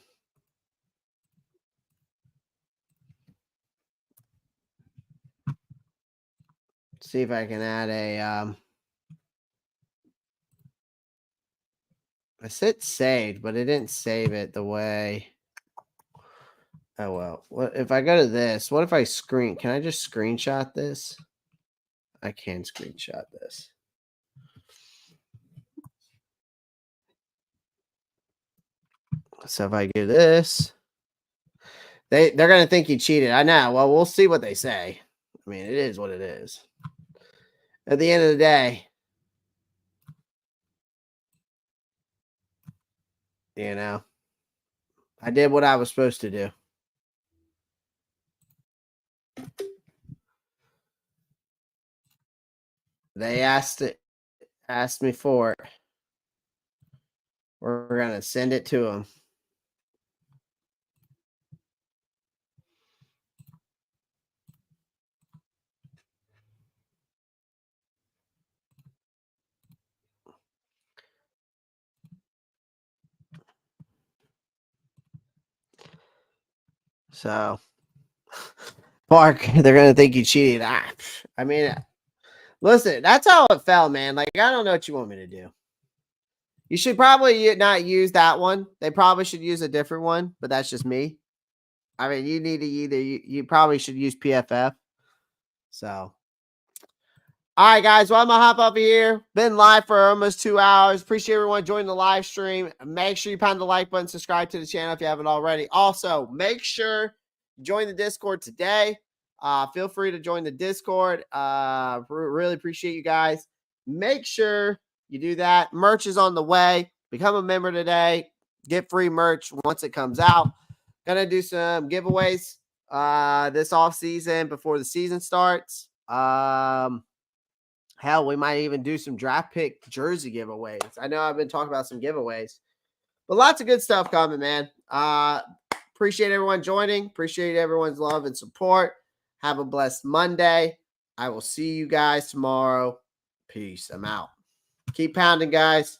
Speaker 1: See if I can add a I said saved, but it didn't save it the way. Oh well. What if I go to this? What if I can I just screenshot this? I can screenshot this. So if I do this, they're gonna think you cheated. I know. Well, we'll see what they say. I mean, it is what it is. At the end of the day, I did what I was supposed to do. They asked me for it. We're gonna send it to them. So Park, they're going to think you cheated. I mean, listen, that's how it fell, man. Like, I don't know what you want me to do. You should probably not use that one. They probably should use a different one, but that's just me. I mean, you need to you probably should use PFF. So, all right, guys. Well, I'm going to hop up here. Been live for almost 2 hours. Appreciate everyone joining the live stream. Make sure you pound the like button, subscribe to the channel if you haven't already. Also, make sure you join the Discord today. Feel free to join the Discord. Really appreciate you guys. Make sure you do that. Merch is on the way. Become a member today. Get free merch once it comes out. Gonna do some giveaways this off season before the season starts. Hell, we might even do some draft pick jersey giveaways. I know I've been talking about some giveaways, but lots of good stuff coming, man. Appreciate everyone joining. Appreciate everyone's love and support. Have a blessed Monday. I will see you guys tomorrow. Peace. I'm out. Keep pounding, guys.